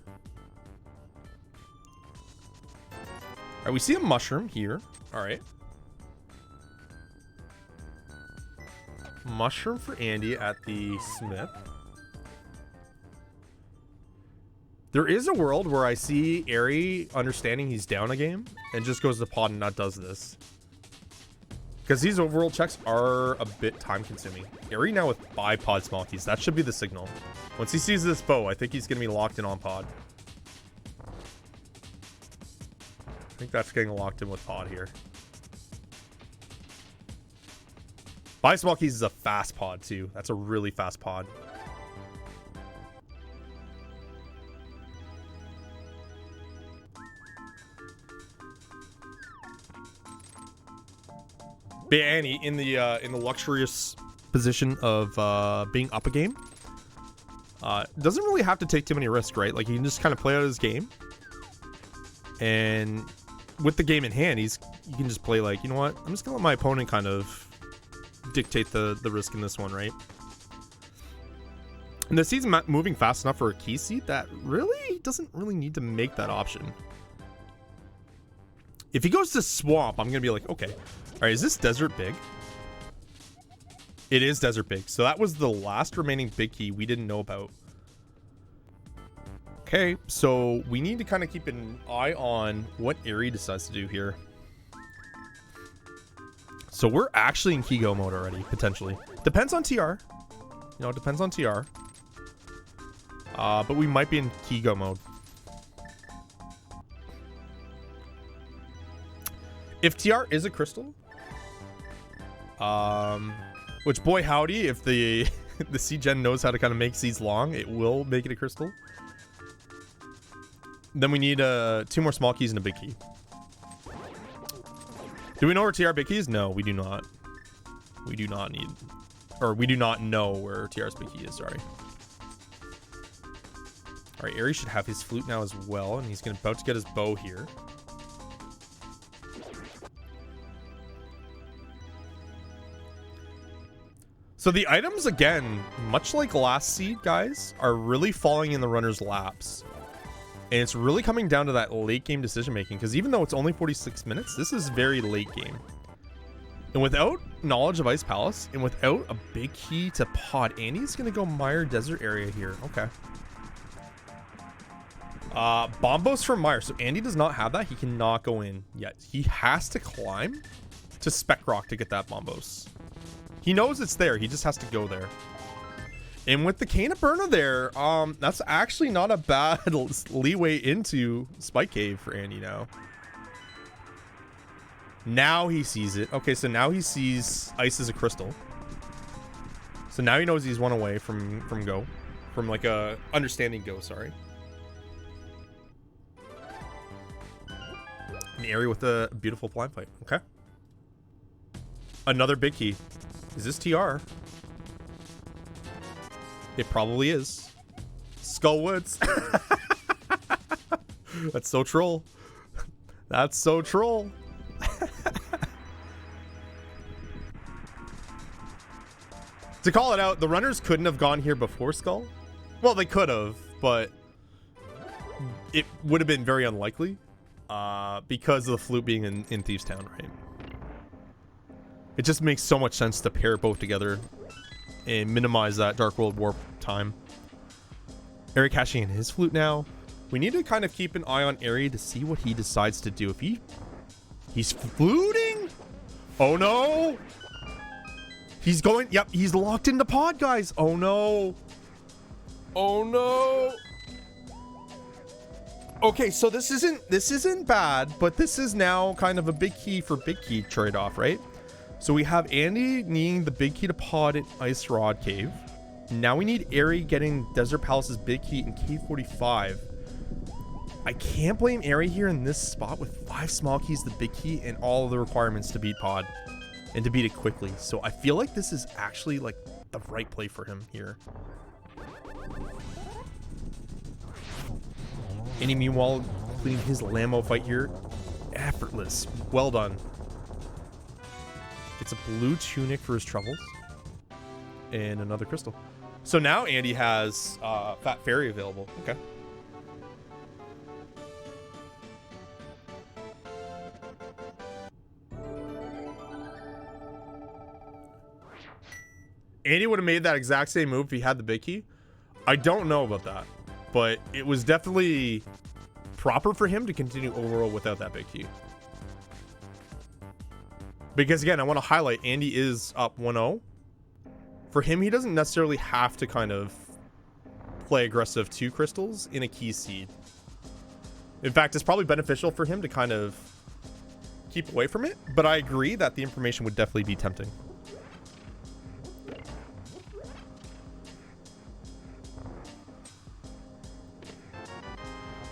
Alright, we see a mushroom here. Alright. Mushroom for Andy at the Smith. There is a world where I see Aerie understanding he's down a game and just goes to pod and not does this. Because these overworld checks are a bit time consuming. Aerie now with 5 pod small keys. That should be the signal. Once he sees this bow, I think he's going to be locked in on pod. think that's getting locked in with pod here. 5 small keys is a fast pod too. That's a really fast pod. But Annie in the luxurious position of being up a game. Doesn't really have to take too many risks, right? Like, he can just kind of play out his game. And with the game in hand, you can just play like, you know what? I'm just going to let my opponent kind of dictate the risk in this one, right? And the seed's moving fast enough for a key seed that really doesn't really need to make that option. If he goes to swamp, I'm going to be like, okay. All right, is this desert big? It is desert big. So that was the last remaining big key we didn't know about. Okay, so we need to kind of keep an eye on what Eri decides to do here. So we're actually in Key Go mode already, potentially. Depends on TR. You know, it depends on TR. But we might be in Key Go mode. If TR is a crystal, which boy howdy, if the the C-Gen knows how to kind of make seeds long, it will make it a crystal. Then we need 2 more small keys and a big key. Do we know where TR big key is? No, we do not. We do not need, or we do not know where TR's big key is, sorry. All right, Eri should have his flute now as well, and he's about to get his bow here. So the items, again, much like last seed, guys, are really falling in the runner's laps. And it's really coming down to that late game decision making, because even though it's only 46 minutes, this is very late game. And without knowledge of Ice Palace, and without a big key to pod, Andy's going to go Mire Desert area here. Okay. Bombos from Mire. So Andy does not have that. He cannot go in yet. He has to climb to Spec Rock to get that Bombos. He knows it's there. He just has to go there. And with the Cane of Burner there, that's actually not a bad leeway into Spike Cave for Andy now. Now he sees it. Okay, so now he sees Ice as a crystal. So now he knows he's one away from go. From like a understanding go, sorry. An area with a beautiful blind fight. Okay. Another big key. Is this TR? It probably is. Skull Woods. That's so troll. That's so troll. To call it out, the runners couldn't have gone here before Skull. Well, they could have, but it would have been very unlikely because of the flute being in Thieves Town, right? It just makes so much sense to pair both together and minimize that Dark World Warp time. Eri cashing in his flute now. We need to kind of keep an eye on Eri to see what he decides to do. If he's fluting. Oh no. He's going. Yep, he's locked into pod, guys. Oh no. Oh no. Okay, so this isn't bad, but this is now kind of a big key for big key trade-off, right? So we have Andy needing the big key to pod at Ice Rod Cave. Now we need Eri getting Desert Palace's big key in K45. I can't blame Eri here in this spot with 5 small keys, the big key, and all of the requirements to beat pod and to beat it quickly. So I feel like this is actually like the right play for him here. Andy meanwhile completing his Lambo fight here. Effortless. Well done. It's a blue tunic for his troubles. And another crystal. So now Andy has Fat Fairy available. Okay. Andy would have made that exact same move if he had the big key. I don't know about that. But it was definitely proper for him to continue overall without that big key. Because again, I want to highlight Andy is up 1-0. For him, he doesn't necessarily have to kind of play aggressive 2 crystals in a key seed. In fact, it's probably beneficial for him to kind of keep away from it, but I agree that the information would definitely be tempting.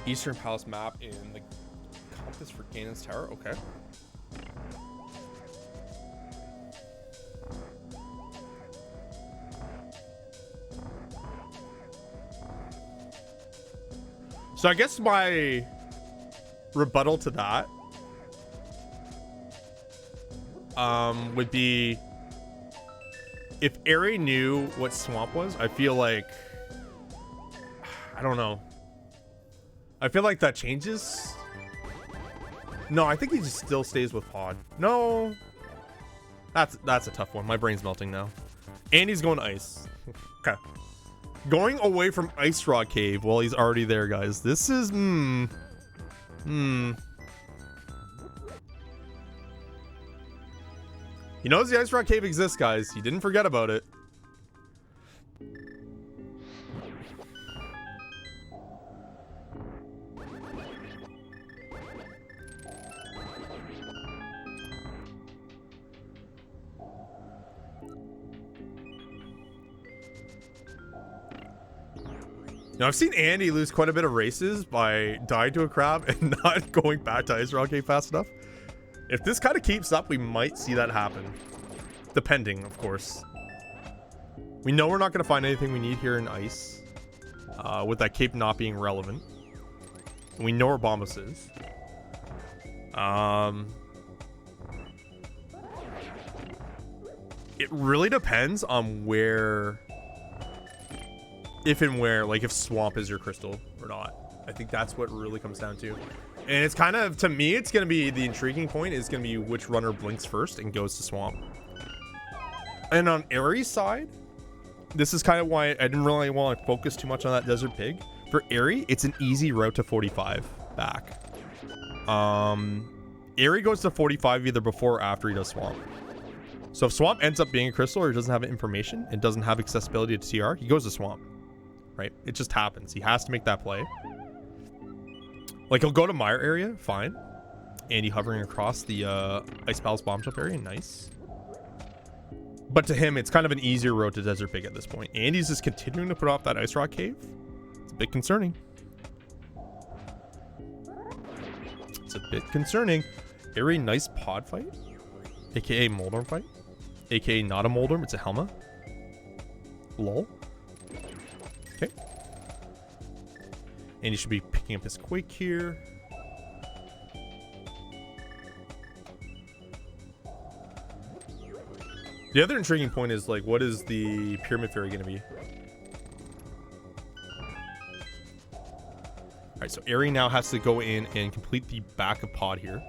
Eastern Palace map in the compass for Ganon's Tower. Okay. So I guess my rebuttal to that would be, if Eri knew what swamp was, I feel like, I don't know. I feel like that changes. No, I think he just still stays with Pod. No, that's a tough one. My brain's melting now. And he's going to ice. Okay. Going away from Ice Rock Cave while he's already there, guys. This is, He knows the Ice Rock Cave exists, guys. He didn't forget about it. Now, I've seen Andy lose quite a bit of races by dying to a crab and not going back to Ice Rock Cave fast enough. If this kind of keeps up, we might see that happen. Depending, of course. We know we're not going to find anything we need here in Ice. With that cape not being relevant. We know where Bombus is. It really depends on where... If and where, like if Swamp is your crystal or not. I think that's what it really comes down to. And it's kind of, to me, it's going to be the intriguing point is going to be which runner blinks first and goes to Swamp. And on Eri's side, this is kind of why I didn't really want to focus too much on that Desert Pig. For Eri, it's an easy route to 45 back. Eri goes to 45 either before or after he does Swamp. So if Swamp ends up being a crystal or doesn't have information and doesn't have accessibility to TR, he goes to Swamp. Right? It just happens. He has to make that play. Like, he'll go to Mire area, fine. Andy hovering across the Ice Palace bomb jump area, nice. But to him, it's kind of an easier road to Desert Pig at this point. Andy's just continuing to put off that Ice Rock Cave. It's a bit concerning. It's a bit concerning. Very nice pod fight. AKA Moldorm fight. AKA not a Moldorm, it's a Helma. Lol. Okay. And he should be picking up his Quake here. The other intriguing point is, like, what is the Pyramid Fairy going to be? Alright, so Eri now has to go in and complete the back of Pod here.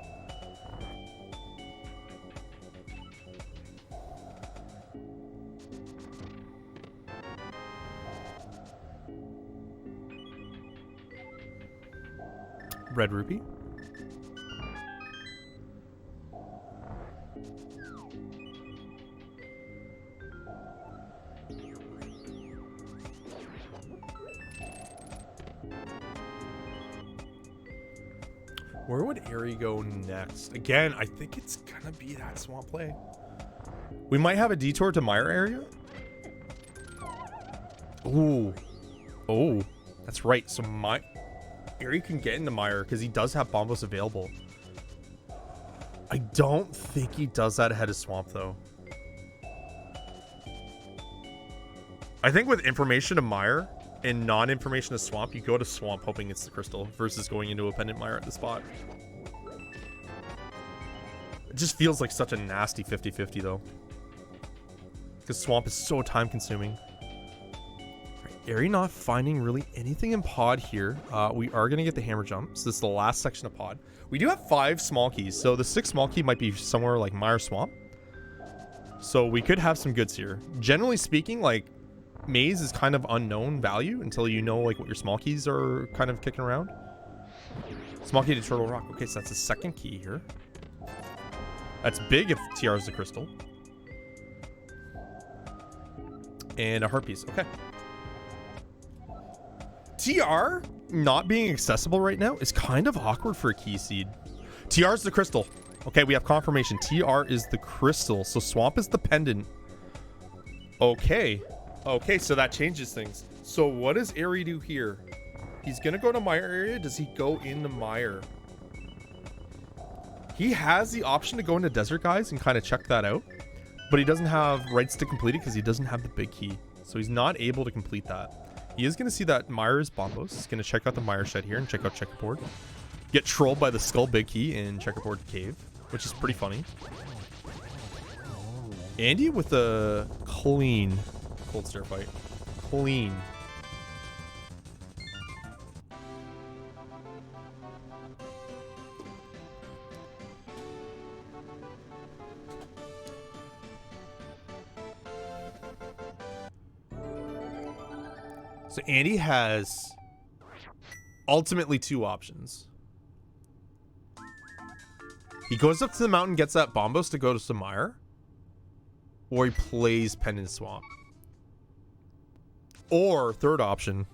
Red Rupee. Where would Eri go next? Again, I think it's gonna be that swamp play. We might have a detour to Mire area. Ooh. Oh, that's right. So Eri can get into Mire because he does have Bombos available. I don't think he does that ahead of Swamp, though. I think with information to Mire and non-information to Swamp, you go to Swamp hoping it's the crystal versus going into a Pendant Mire at the spot. It just feels like such a nasty 50-50, though. Because Swamp is so time-consuming. Eri not finding really anything in Pod here. We are going to get the hammer jump. So this is the last section of Pod. We do have 5 small keys. So the 6th small key might be somewhere like Mire Swamp. So we could have some goods here. Generally speaking, like, Maze is kind of unknown value until you know, like, what your small keys are kind of kicking around. Small key to Turtle Rock. Okay, so that's the 2nd key here. That's big if TR is the crystal. And a heart piece. Okay. TR not being accessible right now is kind of awkward for a key seed. TR's the crystal. Okay, we have confirmation. TR is the crystal, so swamp is the pendant. Okay. Okay, so that changes things. So what does Eri do here? He's gonna go to Mire area. Does he go into Mire? He has the option to go into Desert, guys, and kind of check that out. But he doesn't have rights to complete it because he doesn't have the big key. So he's not able to complete that. He is going to see that Mire is Bombos. He's going to check out the Mire shed here and check out Checkerboard. Get trolled by the Skull Big Key in Checkerboard Cave, which is pretty funny. Andy with a clean Cold Stare fight. Clean. So Andy has ultimately two options. He goes up to the mountain, gets that Bombos to go to some Mire, or he plays Pendant Swamp. Or third option,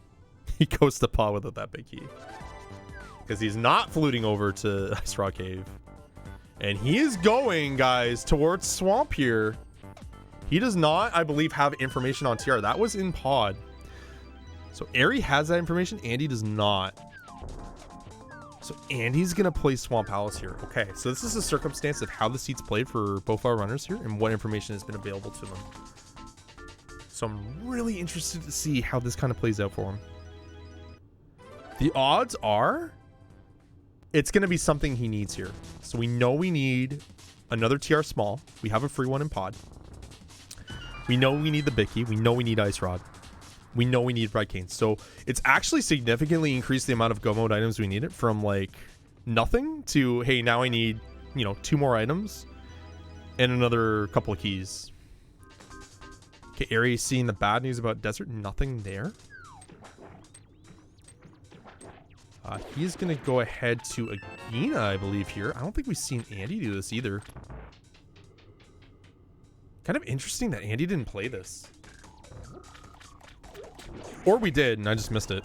he goes to Paw without that big key. Because he's not fluting over to Ice Rock Cave. And he is going, guys, towards Swamp here. He does not, I believe, have information on TR. That was in Pod. So Eri has that information. Andy does not. So Andy's going to play Swamp Palace here. Okay, so this is a circumstance of how the seats played for both our runners here and what information has been available to them. So I'm really interested to see how this kind of plays out for him. The odds are it's going to be something he needs here. So we know we need another TR small. We have a free one in Pod. We know we need the big key. We know we need Ice Rod. We know we need Red Cane. So it's actually significantly increased the amount of go mode items we need it from like nothing to, hey, now I need, you know, 2 more items and another couple of keys. Okay, Eri seeing the bad news about Desert. Nothing there. He's going to go ahead to Agina, I believe, here. I don't think we've seen Andy do this either. Kind of interesting that Andy didn't play this. Or we did, and I just missed it.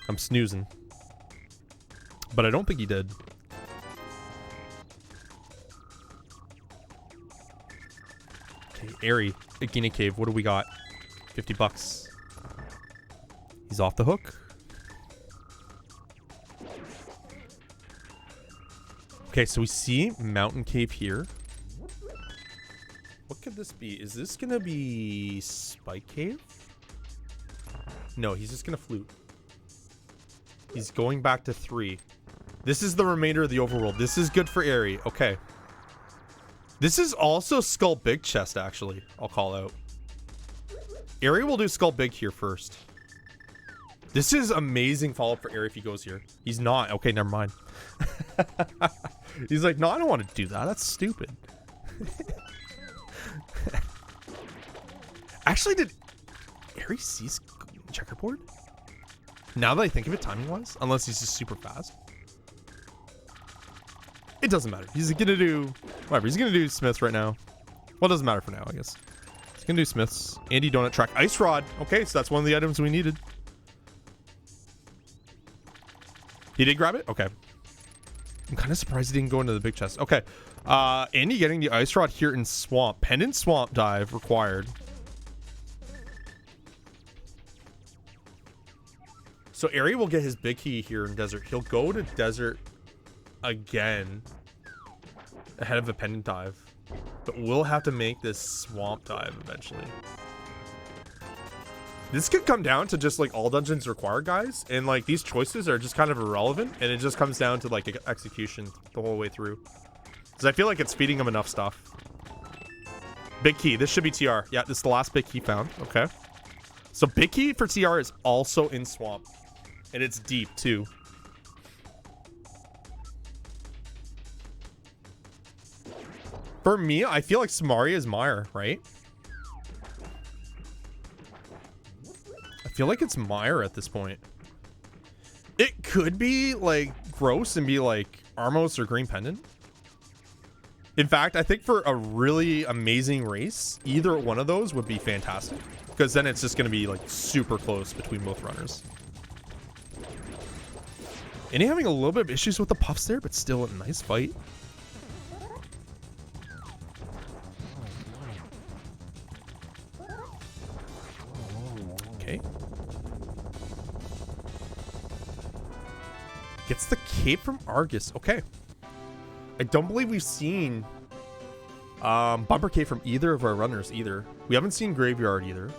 I'm snoozing. But I don't think he did. Okay, Eri, Agina Cave, what do we got? 50 bucks. He's off the hook. Okay, so we see Mountain Cave here. What could this be? Is this gonna be Spike Cave? No, he's just gonna flute. He's going back to 3. This is the remainder of the overworld. This is good for Eri. Okay. This is also Skull Big Chest, actually. I'll call out. Eri will do Skull Big here first. This is amazing follow-up for Eri if he goes here. He's not. Okay, never mind. He's like, no, I don't want to do that. That's stupid. Actually, did Eri see Checkerboard? Now that I think of it, timing-wise, unless he's just super fast. It doesn't matter. He's gonna do whatever. He's gonna do Smiths right now. Well, it doesn't matter for now, I guess. He's gonna do Smiths. Andy Donut Track. Ice Rod. Okay, so that's one of the items we needed. He did grab it? Okay. I'm kind of surprised he didn't go into the big chest. Okay. Andy getting the Ice Rod here in Swamp. Pendant Swamp dive required. So Eri will get his big key here in Desert. He'll go to Desert again ahead of the pendant dive. But we'll have to make this Swamp dive eventually. This could come down to just like all dungeons require, guys. And like these choices are just kind of irrelevant. And it just comes down to like execution the whole way through. Because I feel like it's feeding him enough stuff. Big key. This should be TR. Yeah, this is the last big key found. Okay. So big key for TR is also in Swamp. And it's deep too. For me, I feel like Samaria is Mire, right? I feel like it's Mire at this point. It could be like gross and be like Armos or Green Pendant. In fact, I think for a really amazing race, either one of those would be fantastic. Because then it's just going to be like super close between both runners. And having a little bit of issues with the puffs there, but still a nice fight. Okay. Gets the cape from Argus. Okay. I don't believe we've seen bumper cape from either of our runners either. We haven't seen graveyard either.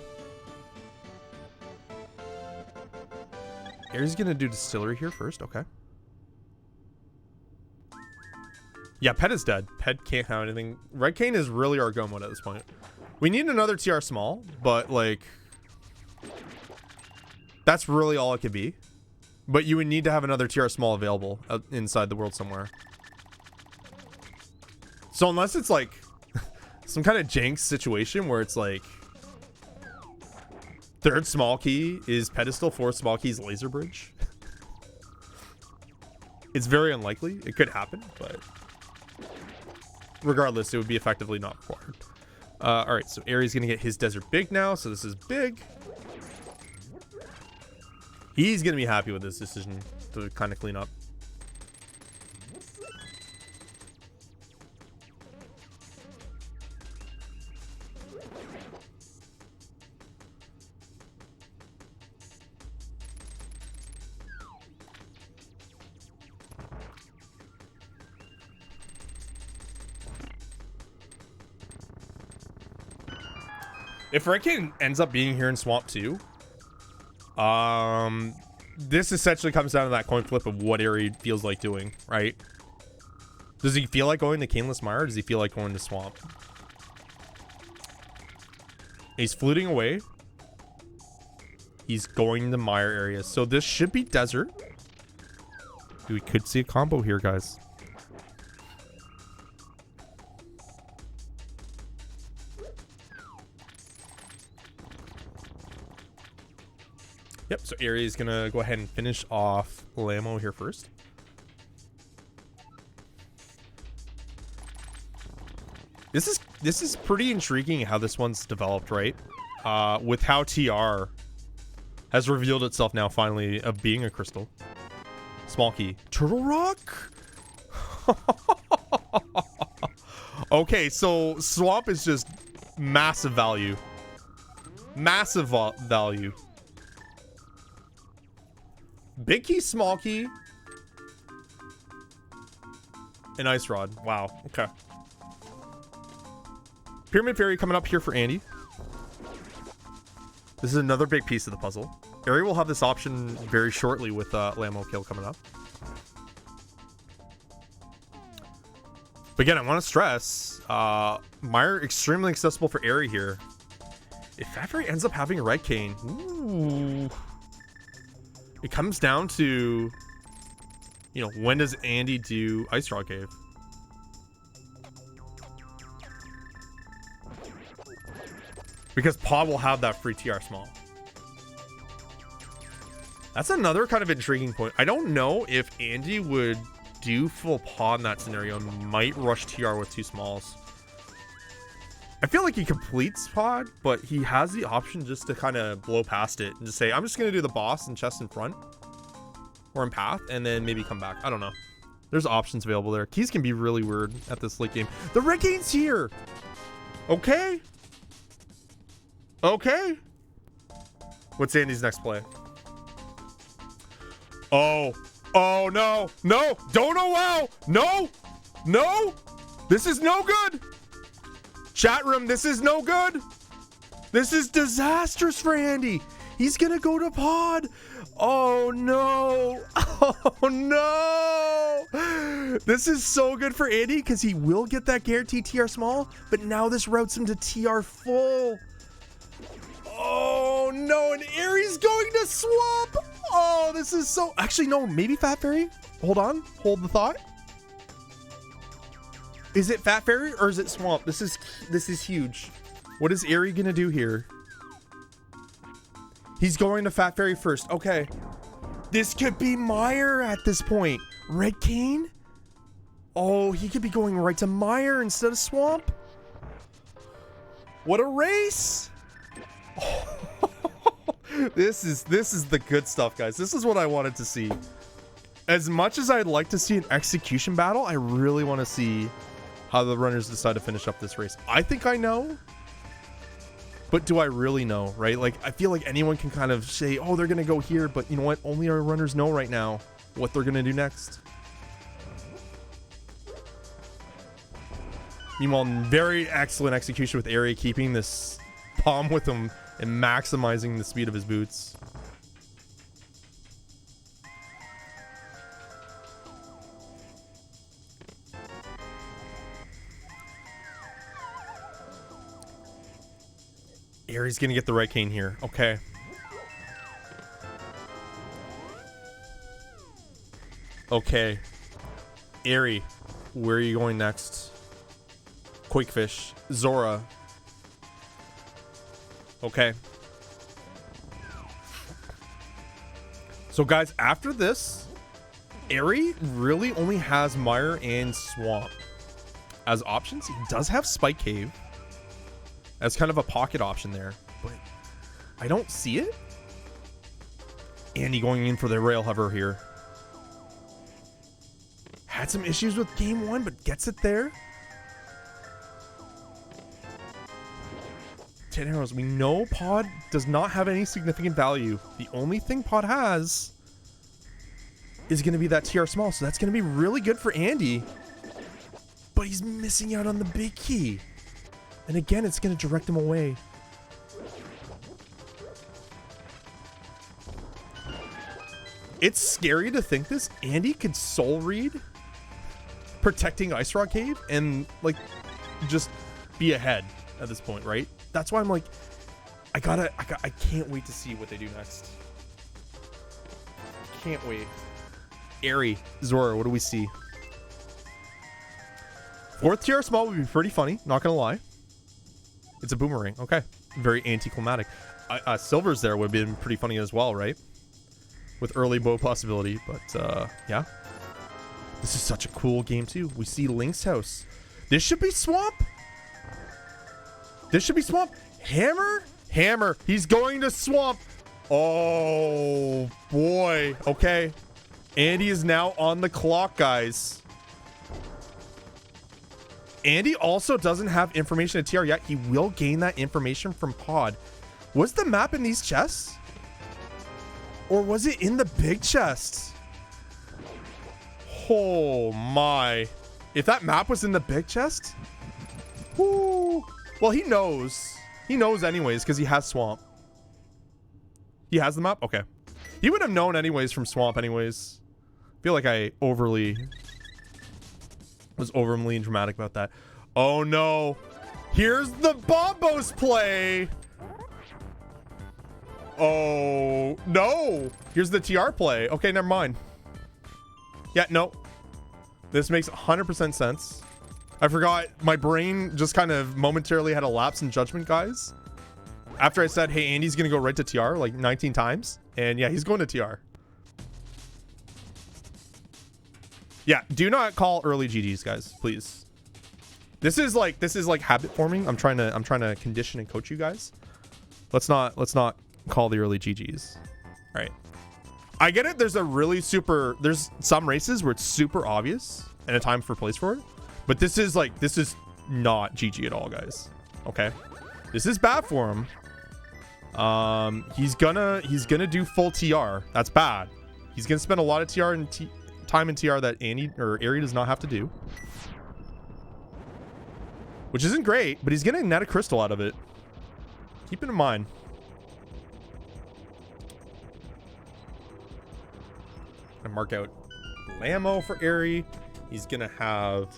Ares gonna do distillery here first. Okay. Yeah, Pet is dead. Pet can't have anything. Red Cane is really our go mode at this point. We need another TR small, but like that's really all it could be. But you would need to have another TR small available inside the world somewhere. So unless it's like some kind of jank situation where it's like third small key is pedestal, fourth small key is laser bridge. It's very unlikely. It could happen, but regardless, it would be effectively not required. All right, so Ares gonna get his desert big now, so this is big. He's gonna be happy with this decision to kind of clean up. If Redkin ends up being here in Swamp 2, this essentially comes down to that coin flip of what Eri feels like doing, right? Does he feel like going to Caneless Mire, or does he feel like going to Swamp? He's fluting away. He's going to Mire area. So this should be desert. We could see a combo here, guys. Yep, so Eri is gonna go ahead and finish off Lamo here first. This is pretty intriguing how this one's developed, right? With how TR has revealed itself now finally of being a crystal. Small key. Turtle Rock? Okay, so Swamp is just massive value. Massive value. Big key, small key, and Ice Rod. Wow. Okay. Pyramid Fairy coming up here for Andy. This is another big piece of the puzzle. Eri will have this option very shortly with Lamo kill coming up. But again, I want to stress, Mire extremely accessible for Eri here. If Fat Fairy ends up having a Red Cane, ooh. It comes down to, you know, when does Andy do Ice Rock Cave? Because Pod will have that free TR small. That's another kind of intriguing point. I don't know if Andy would do full Pod in that scenario and might rush TR with two smalls. I feel like he completes Pod, but he has the option just to kind of blow past it and just say, I'm just going to do the boss and chest in front or in path and then maybe come back. I don't know. There's options available there. Keys can be really weird at this late game. The Red Game's here. Okay. Okay. What's Andy's next play? Oh. Oh, no. No. Don't allow. No. No. This is no good. Chat room, this is no good. This is disastrous for Andy. He's gonna go to Pod. Oh no. Oh no. This is so good for Andy because he will get that guaranteed TR small, but now this routes him to TR full. Oh no, and Eri's going to Swamp. Oh, this is so... Actually, no, maybe Fat Fairy. Hold on. Hold the thought. Is it Fat Fairy or is it Swamp? This is huge. What is Eri gonna do here? He's going to Fat Fairy first. Okay. This could be Mire at this point. Red Cane? Oh, he could be going right to Mire instead of Swamp. What a race. Oh. This is the good stuff, guys. This is what I wanted to see. As much as I'd like to see an execution battle, I really want to see how the runners decide to finish up this race. I think I know. But do I really know, right? Like, I feel like anyone can kind of say, oh, they're going to go here. But you know what? Only our runners know right now what they're going to do next. Meanwhile, very excellent execution with Eri, keeping this palm with him and maximizing the speed of his boots. Eri's gonna get the right cane here. Okay. Okay. Eri, where are you going next? Quakefish. Zora. Okay. So guys, after this, Eri really only has Mire and Swamp as options. He does have Spike Cave as kind of a pocket option there, but I don't see it. Andy going in for the rail hover here. Had some issues with game one, but gets it there. 10 arrows. We know Pod does not have any significant value. The only thing Pod has is going to be that TR small, so that's going to be really good for Andy. But he's missing out on the big key. And again, it's going to direct him away. It's scary to think this. Andy could soul read protecting Ice Rock Cave and like just be ahead at this point, right? That's why I'm like, I can't wait to see what they do next. Can't wait. Eri, Zora, what do we see? 4th tier small would be pretty funny, not gonna lie. It's a boomerang. Okay. Very anticlimactic. Silver's there would have been pretty funny as well, right? With early bow possibility, but yeah. This is such a cool game too. We see Link's house. This should be Swamp. This should be Swamp. Hammer? Hammer. He's going to Swamp. Oh, boy. Okay. Andy is now on the clock, guys. Andy also doesn't have information at TR yet. He will gain that information from Pod. Was the map in these chests? Or was it in the big chest? Oh my. If that map was in the big chest? Woo. Well, he knows. He knows anyways because he has Swamp. He has the map? Okay. He would have known anyways from Swamp anyways. I feel like I was overly dramatic about that. Oh no. Here's the Bombos play. Oh no. Here's the TR play. Okay, never mind. Yeah, no. This makes 100% sense. I forgot. My brain just kind of momentarily had a lapse in judgment, guys. After I said, hey, Andy's going to go right to TR like 19 times. And yeah, he's going to TR. Yeah, do not call early GGs, guys, please. This is like habit forming. I'm trying to condition and coach you guys. Let's not call the early GGs. All right. I get it. There's some races where it's super obvious and a time for place for it. But this is not GG at all, guys. Okay. This is bad for him. He's gonna do full TR. That's bad. He's gonna spend a lot of TR and time in TR that Andy or Eri does not have to do. Which isn't great, but he's gonna net a crystal out of it. Keep it in mind. And mark out Lamo for Eri. He's gonna have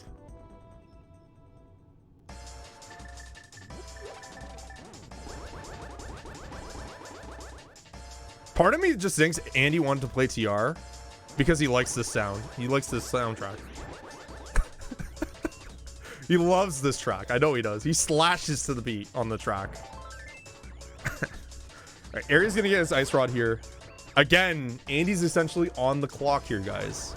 part of me just thinks Andy wanted to play TR because he likes this sound. He likes this soundtrack. He loves this track. I know he does. He slashes to the beat on the track. All right, Eri's gonna get his ice rod here. Again, Andy's essentially on the clock here, guys.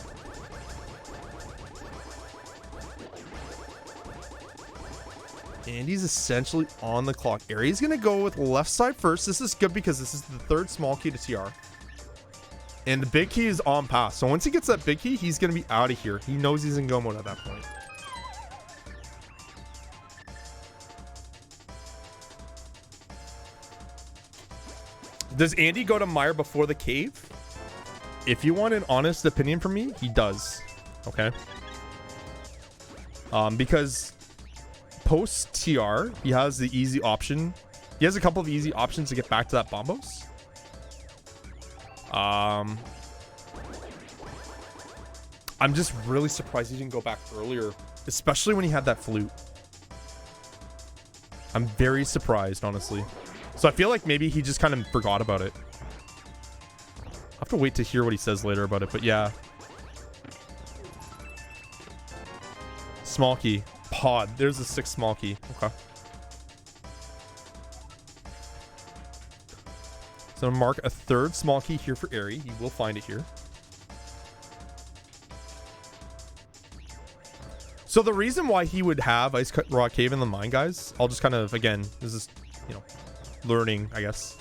Andy's essentially on the clock. Eri's gonna go with left side first. This is good because this is the 3rd small key to TR. And the big key is on pass. So once he gets that big key, he's gonna be out of here. He knows he's in go mode at that point. Does Andy go to Mire before the cave? If you want an honest opinion from me, he does. Okay. Because post TR, he has the easy option. He has a couple of easy options to get back to that Bombos. I'm just really surprised he didn't go back earlier, especially when he had that flute. I'm very surprised, honestly. So I feel like maybe he just kind of forgot about it. I'll have to wait to hear what he says later about it, but yeah. Small key. Pod. There's a 6 small key. Okay. So mark a 3rd small key here for Eri. You will find it here. So the reason why he would have Ice Cut Rock Cave in the mine, guys, I'll just kind of, again, this is, you know, learning, I guess,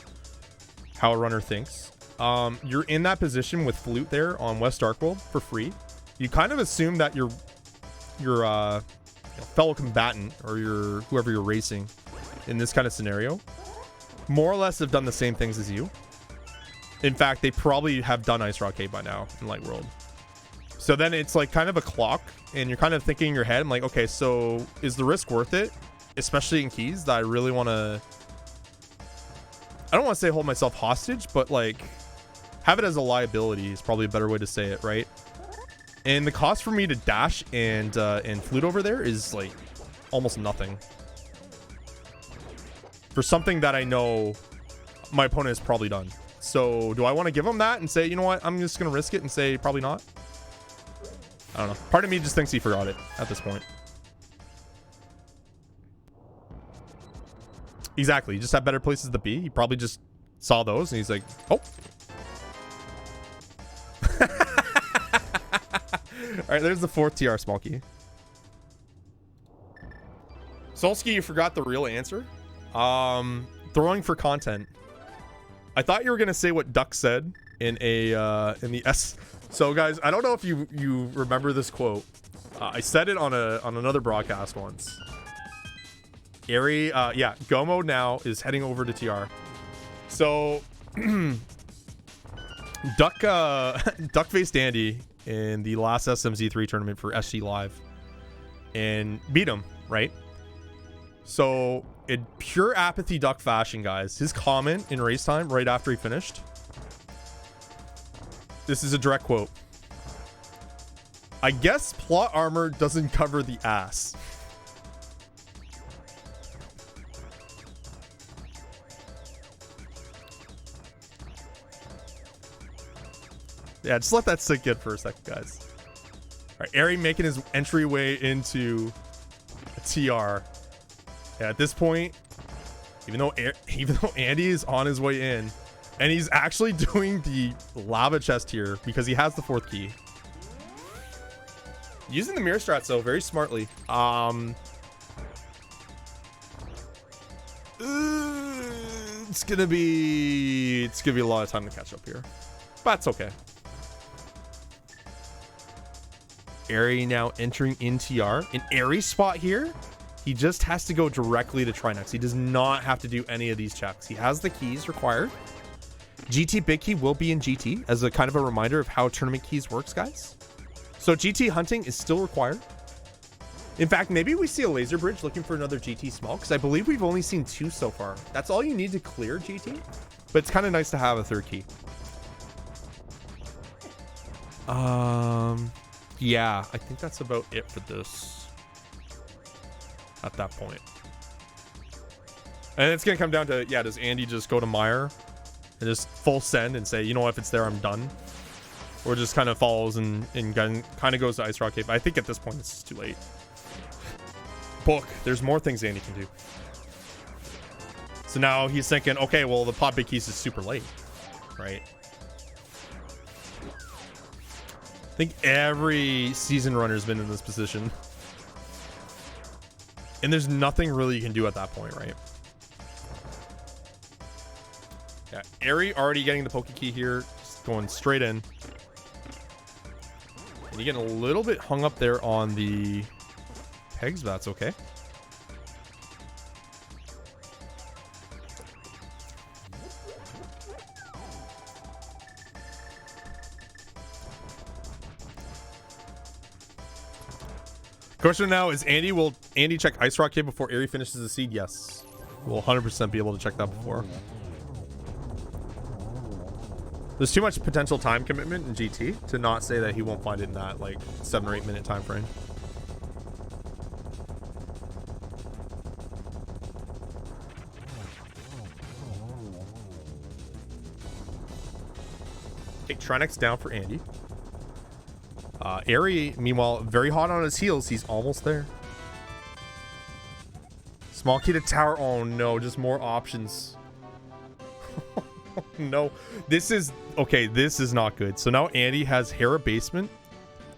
how a runner thinks. You're in that position with Flute there on West Darkworld for free. You kind of assume that your you know, fellow combatant or your whoever you're racing in this kind of scenario more or less have done the same things as you. In fact, they probably have done Ice Rock Cave by now in Light World. So then it's like kind of a clock, and you're kind of thinking in your head, I'm like, okay, so is the risk worth it? Especially in keys that I really want to, I don't want to say hold myself hostage, but like have it as a liability is probably a better way to say it, right? And the cost for me to dash and flute over there is like almost nothing. For something that I know my opponent has probably done. So do I want to give him that and say, you know what, I'm just going to risk it and say probably not? I don't know. Part of me just thinks he forgot it at this point. Exactly. He just had better places to be. He probably just saw those and he's like, oh. All right, there's the 4th TR small key. Solsky, you forgot the real answer. Throwing for content. I thought you were gonna say what Duck said in the S. So guys, I don't know if you remember this quote. I said it on another broadcast once. Eri, yeah, Gomo now is heading over to TR. So Duck faced Andy in the last SMZ3 tournament for SG Live and beat him, right? So in pure apathy Duck fashion, guys, his comment in race time right after he finished, this is a direct quote: I guess plot armor doesn't cover the ass. Yeah, just let that sink in for a second, guys. All right, Eri making his entryway into a TR. Yeah, at this point, even though Andy is on his way in, and he's actually doing the lava chest here because he has the 4th key. Using the mirror strats though very smartly. It's gonna be a lot of time to catch up here, but it's okay. Eri now entering in TR. In Eri's spot here, he just has to go directly to Trinex. He does not have to do any of these checks. He has the keys required. GT Big Key will be in GT as a kind of a reminder of how tournament keys works, guys. So GT hunting is still required. In fact, maybe we see a laser bridge looking for another GT small, because I believe we've only seen 2 so far. That's all you need to clear GT, but it's kind of nice to have a 3rd key. Yeah, I think that's about it for this at that point. And it's gonna come down to, yeah, does Andy just go to Mire and just full send and say, you know what, if it's there, I'm done? Or just kind of follows and kind of goes to Ice Rock Cave? I think at this point it's too late. Book, there's more things Andy can do. So now he's thinking, okay, well, the pot big keys is super late, right? I think every season runner's been in this position. And there's nothing really you can do at that point, right? Yeah, Eri already getting the poke key here, just going straight in. And you get a little bit hung up there on the pegs, but that's okay. Question now is will Andy check Ice Rock Cave before Eri finishes the seed? Yes. We'll 100% be able to check that before. There's too much potential time commitment in GT to not say that he won't find it in that like 7 or 8 minute time frame. Okay, Trinex down for Andy. Eri, meanwhile, very hot on his heels. He's almost there. Small key to tower. Oh no, just more options. No, this is okay. This is not good. So now Andy has Hera Basement,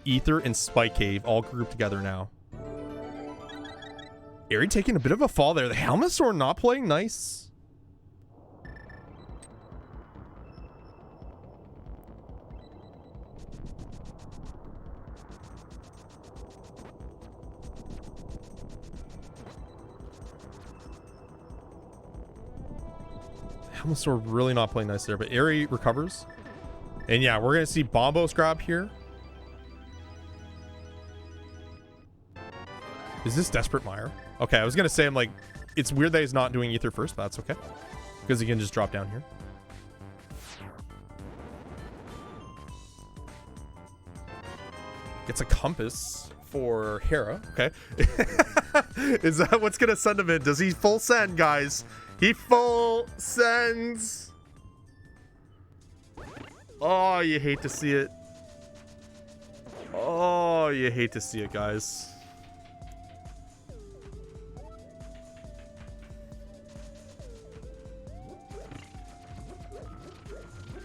Ether, and Spike Cave all grouped together now. Eri taking a bit of a fall there. The Helmet Sword not playing nice. Helmet Sword really not playing nice there, but Eri recovers. And yeah, we're gonna see Bombos grab here. Is this Desperate Mire? Okay, I was gonna say, I'm like, it's weird that he's not doing Ether first, but that's okay. Because he can just drop down here. Gets a compass for Hera. Okay. Is that what's gonna send him in? Does he full send, guys? He full sends. Oh, you hate to see it. Oh, you hate to see it, guys.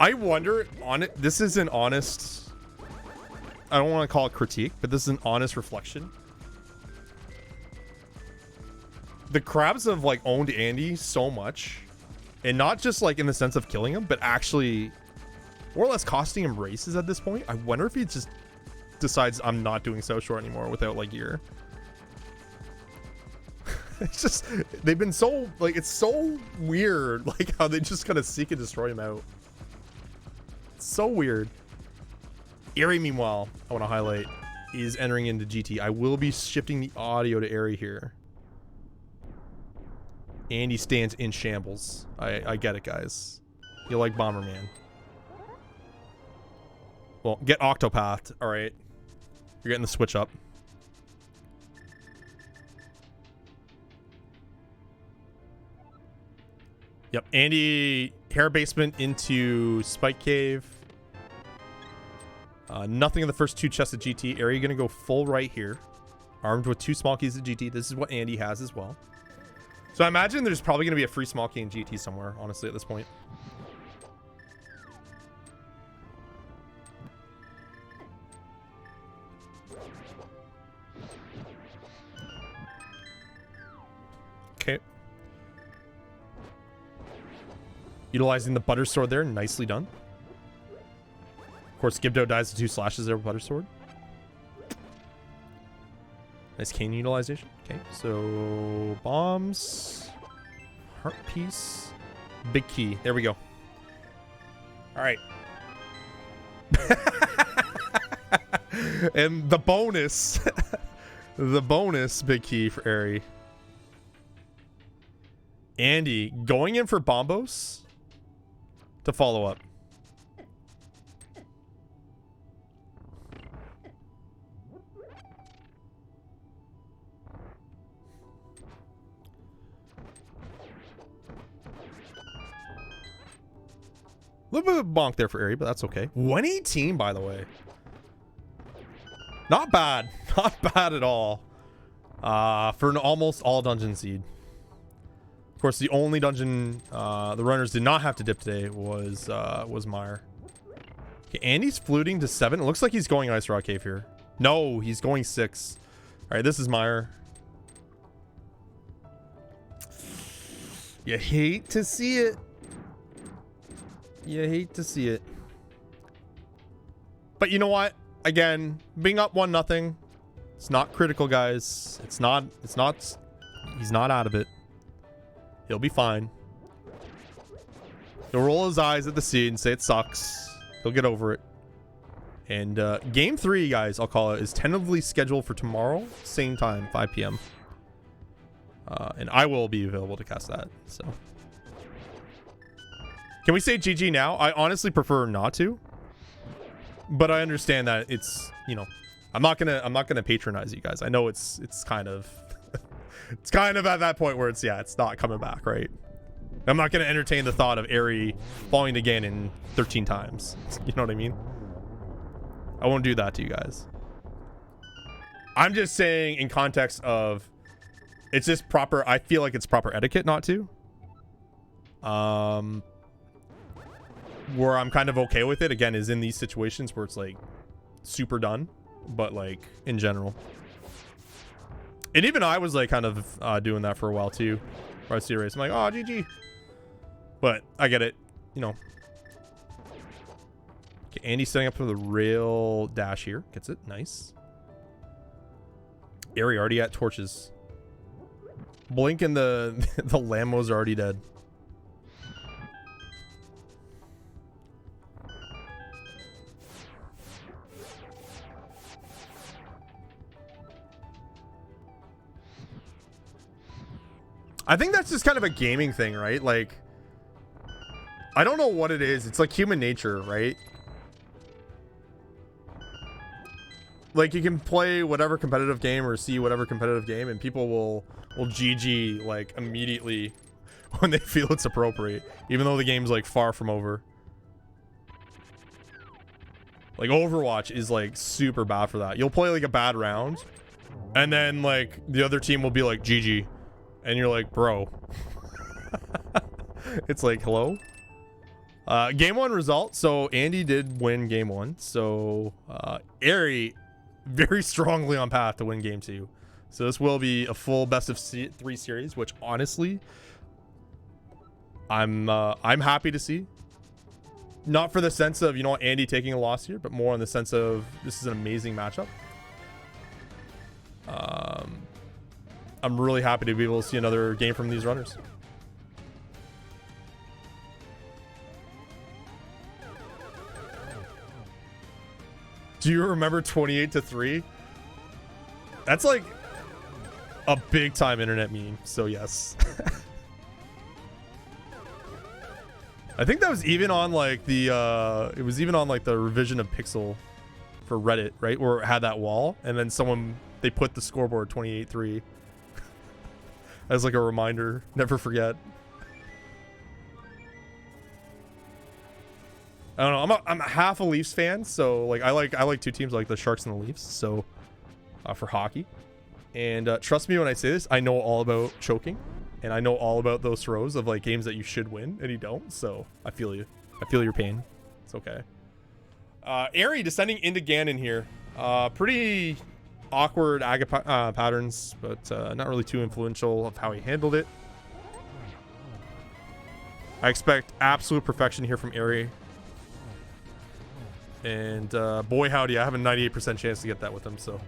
I wonder on it. This is an honest. I don't want to call it critique, but this is an honest reflection. The crabs have like owned Andy so much, and not just like in the sense of killing him, but actually more or less costing him races at this point. I wonder if he just decides I'm not doing so short anymore without like gear. It's just, they've been so like, it's so weird like how they just kind of seek and destroy him out. It's so weird. Eri, meanwhile, I want to highlight, is entering into GT. I will be shifting the audio to Eri here. Andy stands in shambles. I get it, guys. You like Bomberman. Well, get Octopath. All right. You're getting the switch up. Yep. Andy, Hair Basement into Spike Cave. Nothing in the first 2 chests at GT. Eri going to go full right here. Armed with 2 small keys at GT. This is what Andy has as well. So I imagine there's probably going to be a free small key in GT somewhere, honestly, at this point. Okay. Utilizing the Butter Sword there. Nicely done. Of course, Gibdo dies to 2 slashes there with Butter Sword. Nice cane utilization. Okay, so bombs, heart piece, big key. There we go. All right. And the bonus, the bonus big key for Eri. Andy going in for Bombos to follow up. A little bit of a bonk there for Eri, but that's okay. 118, by the way. Not bad. Not bad at all. For an almost all dungeon seed. Of course, the only dungeon the runners did not have to dip today was Mire. Okay, Andy's fluting to 7. It looks like he's going Ice Rock Cave here. No, he's going 6. All right, this is Mire. You hate to see it. You hate to see it. But you know what? Again, being up 1-0. It's not critical, guys. It's not, he's not out of it. He'll be fine. He'll roll his eyes at the seed and say it sucks. He'll get over it. And game 3, guys, I'll call it, is tentatively scheduled for tomorrow, same time, 5 p.m. And I will be available to cast that. So, can we say GG now? I honestly prefer not to, but I understand that it's, you know, I'm not gonna patronize you guys. I know it's kind of it's kind of at that point where it's, yeah, it's not coming back, right? I'm not gonna entertain the thought of Eri falling again in 13 times. You know what I mean? I won't do that to you guys. I'm just saying in context of, it's just proper, I feel like it's proper etiquette not to. Where I'm kind of okay with it, again, is in these situations where it's like super done, but like in general. And even I was like kind of doing that for a while too. Where I see a race, I'm like, oh, GG. But I get it, you know. Okay, Andy's setting up for the rail dash here. Gets it, nice. Eri already at torches. Blink and the Lambos are already dead. I think that's just kind of a gaming thing, right? Like, I don't know what it is. It's like human nature, right? Like, you can play whatever competitive game or see whatever competitive game, and people will GG like immediately when they feel it's appropriate, even though the game's like far from over. Like, Overwatch is like super bad for that. You'll play like a bad round, and then like the other team will be like GG, and you're like, bro. It's like, hello. Game 1 result. So Andy did win game 1. So Eri very strongly on path to win game 2. So this will be a full best of 3 series, which honestly, I'm happy to see. Not for the sense of, you know, Andy taking a loss here, but more in the sense of this is an amazing matchup. I'm really happy to be able to see another game from these runners. Do you remember 28-3? That's like a big time internet meme. So yes. I think that was even on like the it was even on like the revision of Pixel for Reddit, right? Where it had that wall, and then they put the scoreboard 28-3 as like a reminder. Never forget. I don't know. I'm a half a Leafs fan, so like I like 2 teams, like the Sharks and the Leafs. So for hockey, and trust me when I say this, I know all about choking, and I know all about those throws of like games that you should win and you don't. So I feel you. I feel your pain. It's okay. Eri descending into Ganon here. Pretty awkward Aga patterns, but not really too influential of how he handled it. I expect absolute perfection here from Eri. And boy howdy, I have a 98% chance to get that with him. So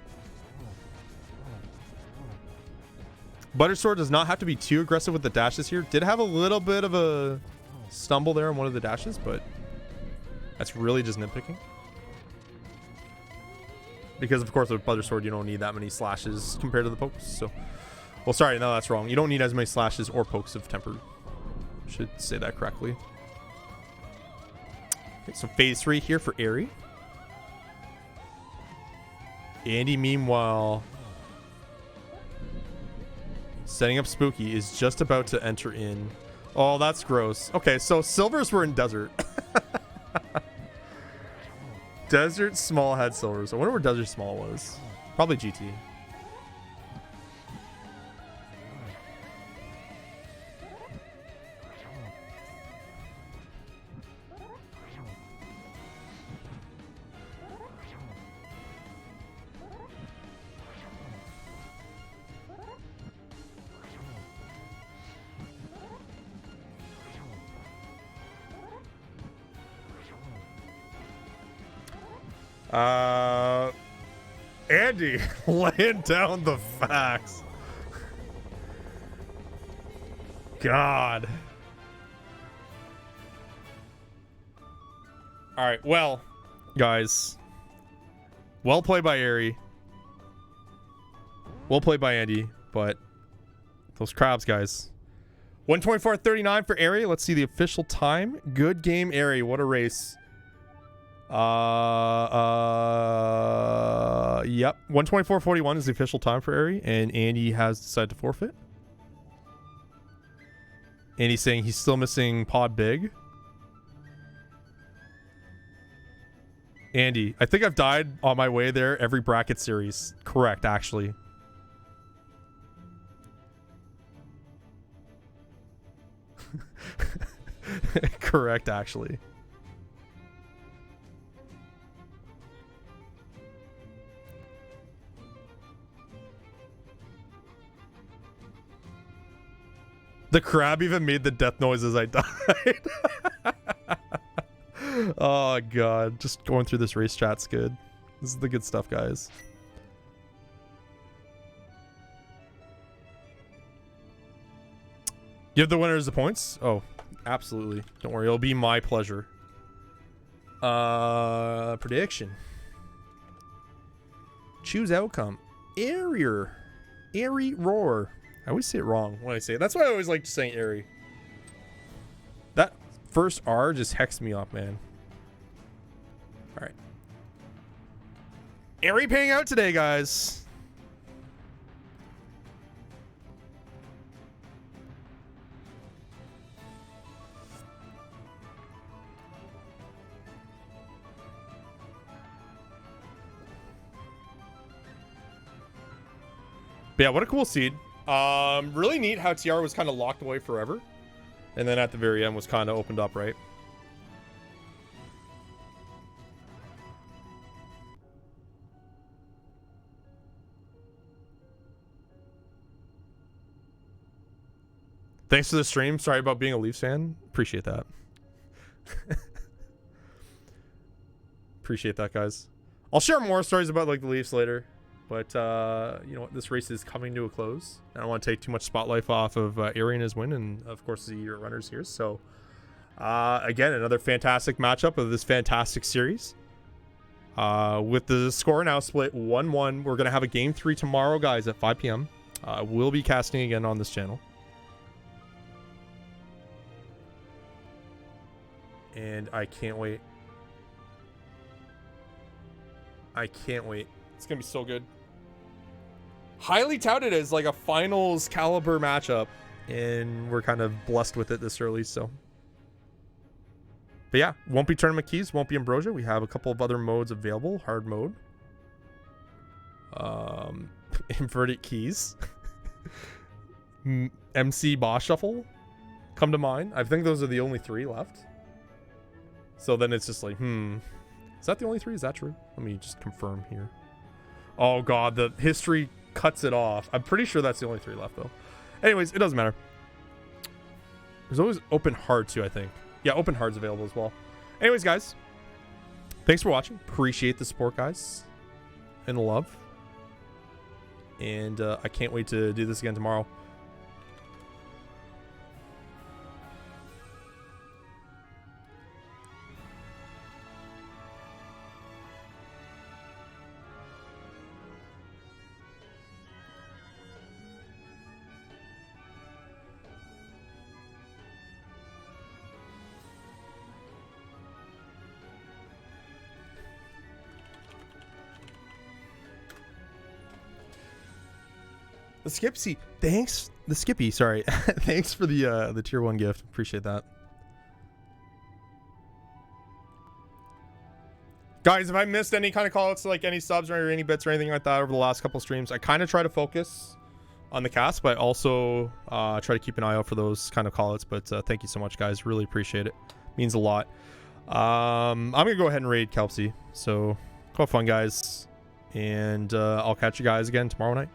Buttersword does not have to be too aggressive with the dashes here. Did have a little bit of a stumble there on one of the dashes, but that's really just nitpicking. Because of course with Buttersword you don't need that many slashes compared to the pokes. So, well, sorry, no, that's wrong. You don't need as many slashes or pokes of tempered. Should say that correctly. Okay, so phase 3 here for Eri. Andy, meanwhile, setting up Spooky, is just about to enter in. Oh, that's gross. Okay, so silvers were in desert. Desert small had silvers. I wonder where desert small was. Probably GT. Andy laying down the facts. God. All right, well, guys, Well played by Eri. Well played by Andy, but those crabs, guys. 124.39 for Eri. Let's see the official time. Good game, Eri. What a race. Yep. 124.41 is the official time for Eri, and Andy has decided to forfeit. Andy's saying he's still missing Pod Big. Andy, I think I've died on my way there every bracket series. Correct, actually. Correct, actually. The crab even made the death noise as I died. Oh, God. Just going through this race chat's good. This is the good stuff, guys. Give the winners the points? Oh, absolutely. Don't worry. It'll be my pleasure. Prediction. Choose outcome. Eriror. Eriror. I always say it wrong when I say it. That's why I always like saying Eri. That first R just hexed me up, man. All right. Eri paying out today, guys. But yeah, what a cool seed. Really neat how TR was kind of locked away forever. And then at the very end was kind of opened up, right? Thanks for the stream. Sorry about being a Leafs fan. Appreciate that. Appreciate that, guys. I'll share more stories about like the Leafs later. But, you know what? This race is coming to a close. I don't want to take too much spotlight off of Eri and his win and, of course, the runners here. So, again, another fantastic matchup of this fantastic series. With the score now split 1-1. We're going to have a Game 3 tomorrow, guys, at 5 p.m. We'll be casting again on this channel. And I can't wait. I can't wait. It's going to be so good. Highly touted as like a finals caliber matchup, and we're kind of blessed with it this early. So, but yeah, won't be tournament keys, won't be Ambrosia. We have a couple of other modes available. Hard mode, inverted keys, MC boss shuffle come to mind. I think those are the only 3 left. So then it's just like, is that the only 3? Is that true? Let me just confirm here. Oh God, the history cuts it off. I'm pretty sure that's the only 3 left though. Anyways, it doesn't matter. There's always open hard too, I think. Yeah, open hard's available as well. Anyways, guys, thanks for watching. Appreciate the support, guys, and the love. And I can't wait to do this again tomorrow. The Skipsy, thanks. The Skippy, sorry. Thanks for the tier 1 gift. Appreciate that. Guys, if I missed any kind of call-outs, like any subs or any bits or anything like that over the last couple streams, I kind of try to focus on the cast, but also try to keep an eye out for those kind of call-outs. But thank you so much, guys. Really appreciate it. Means a lot. I'm going to go ahead and raid Kelpsy. So, have fun, guys. And I'll catch you guys again tomorrow night.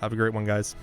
Have a great one, guys.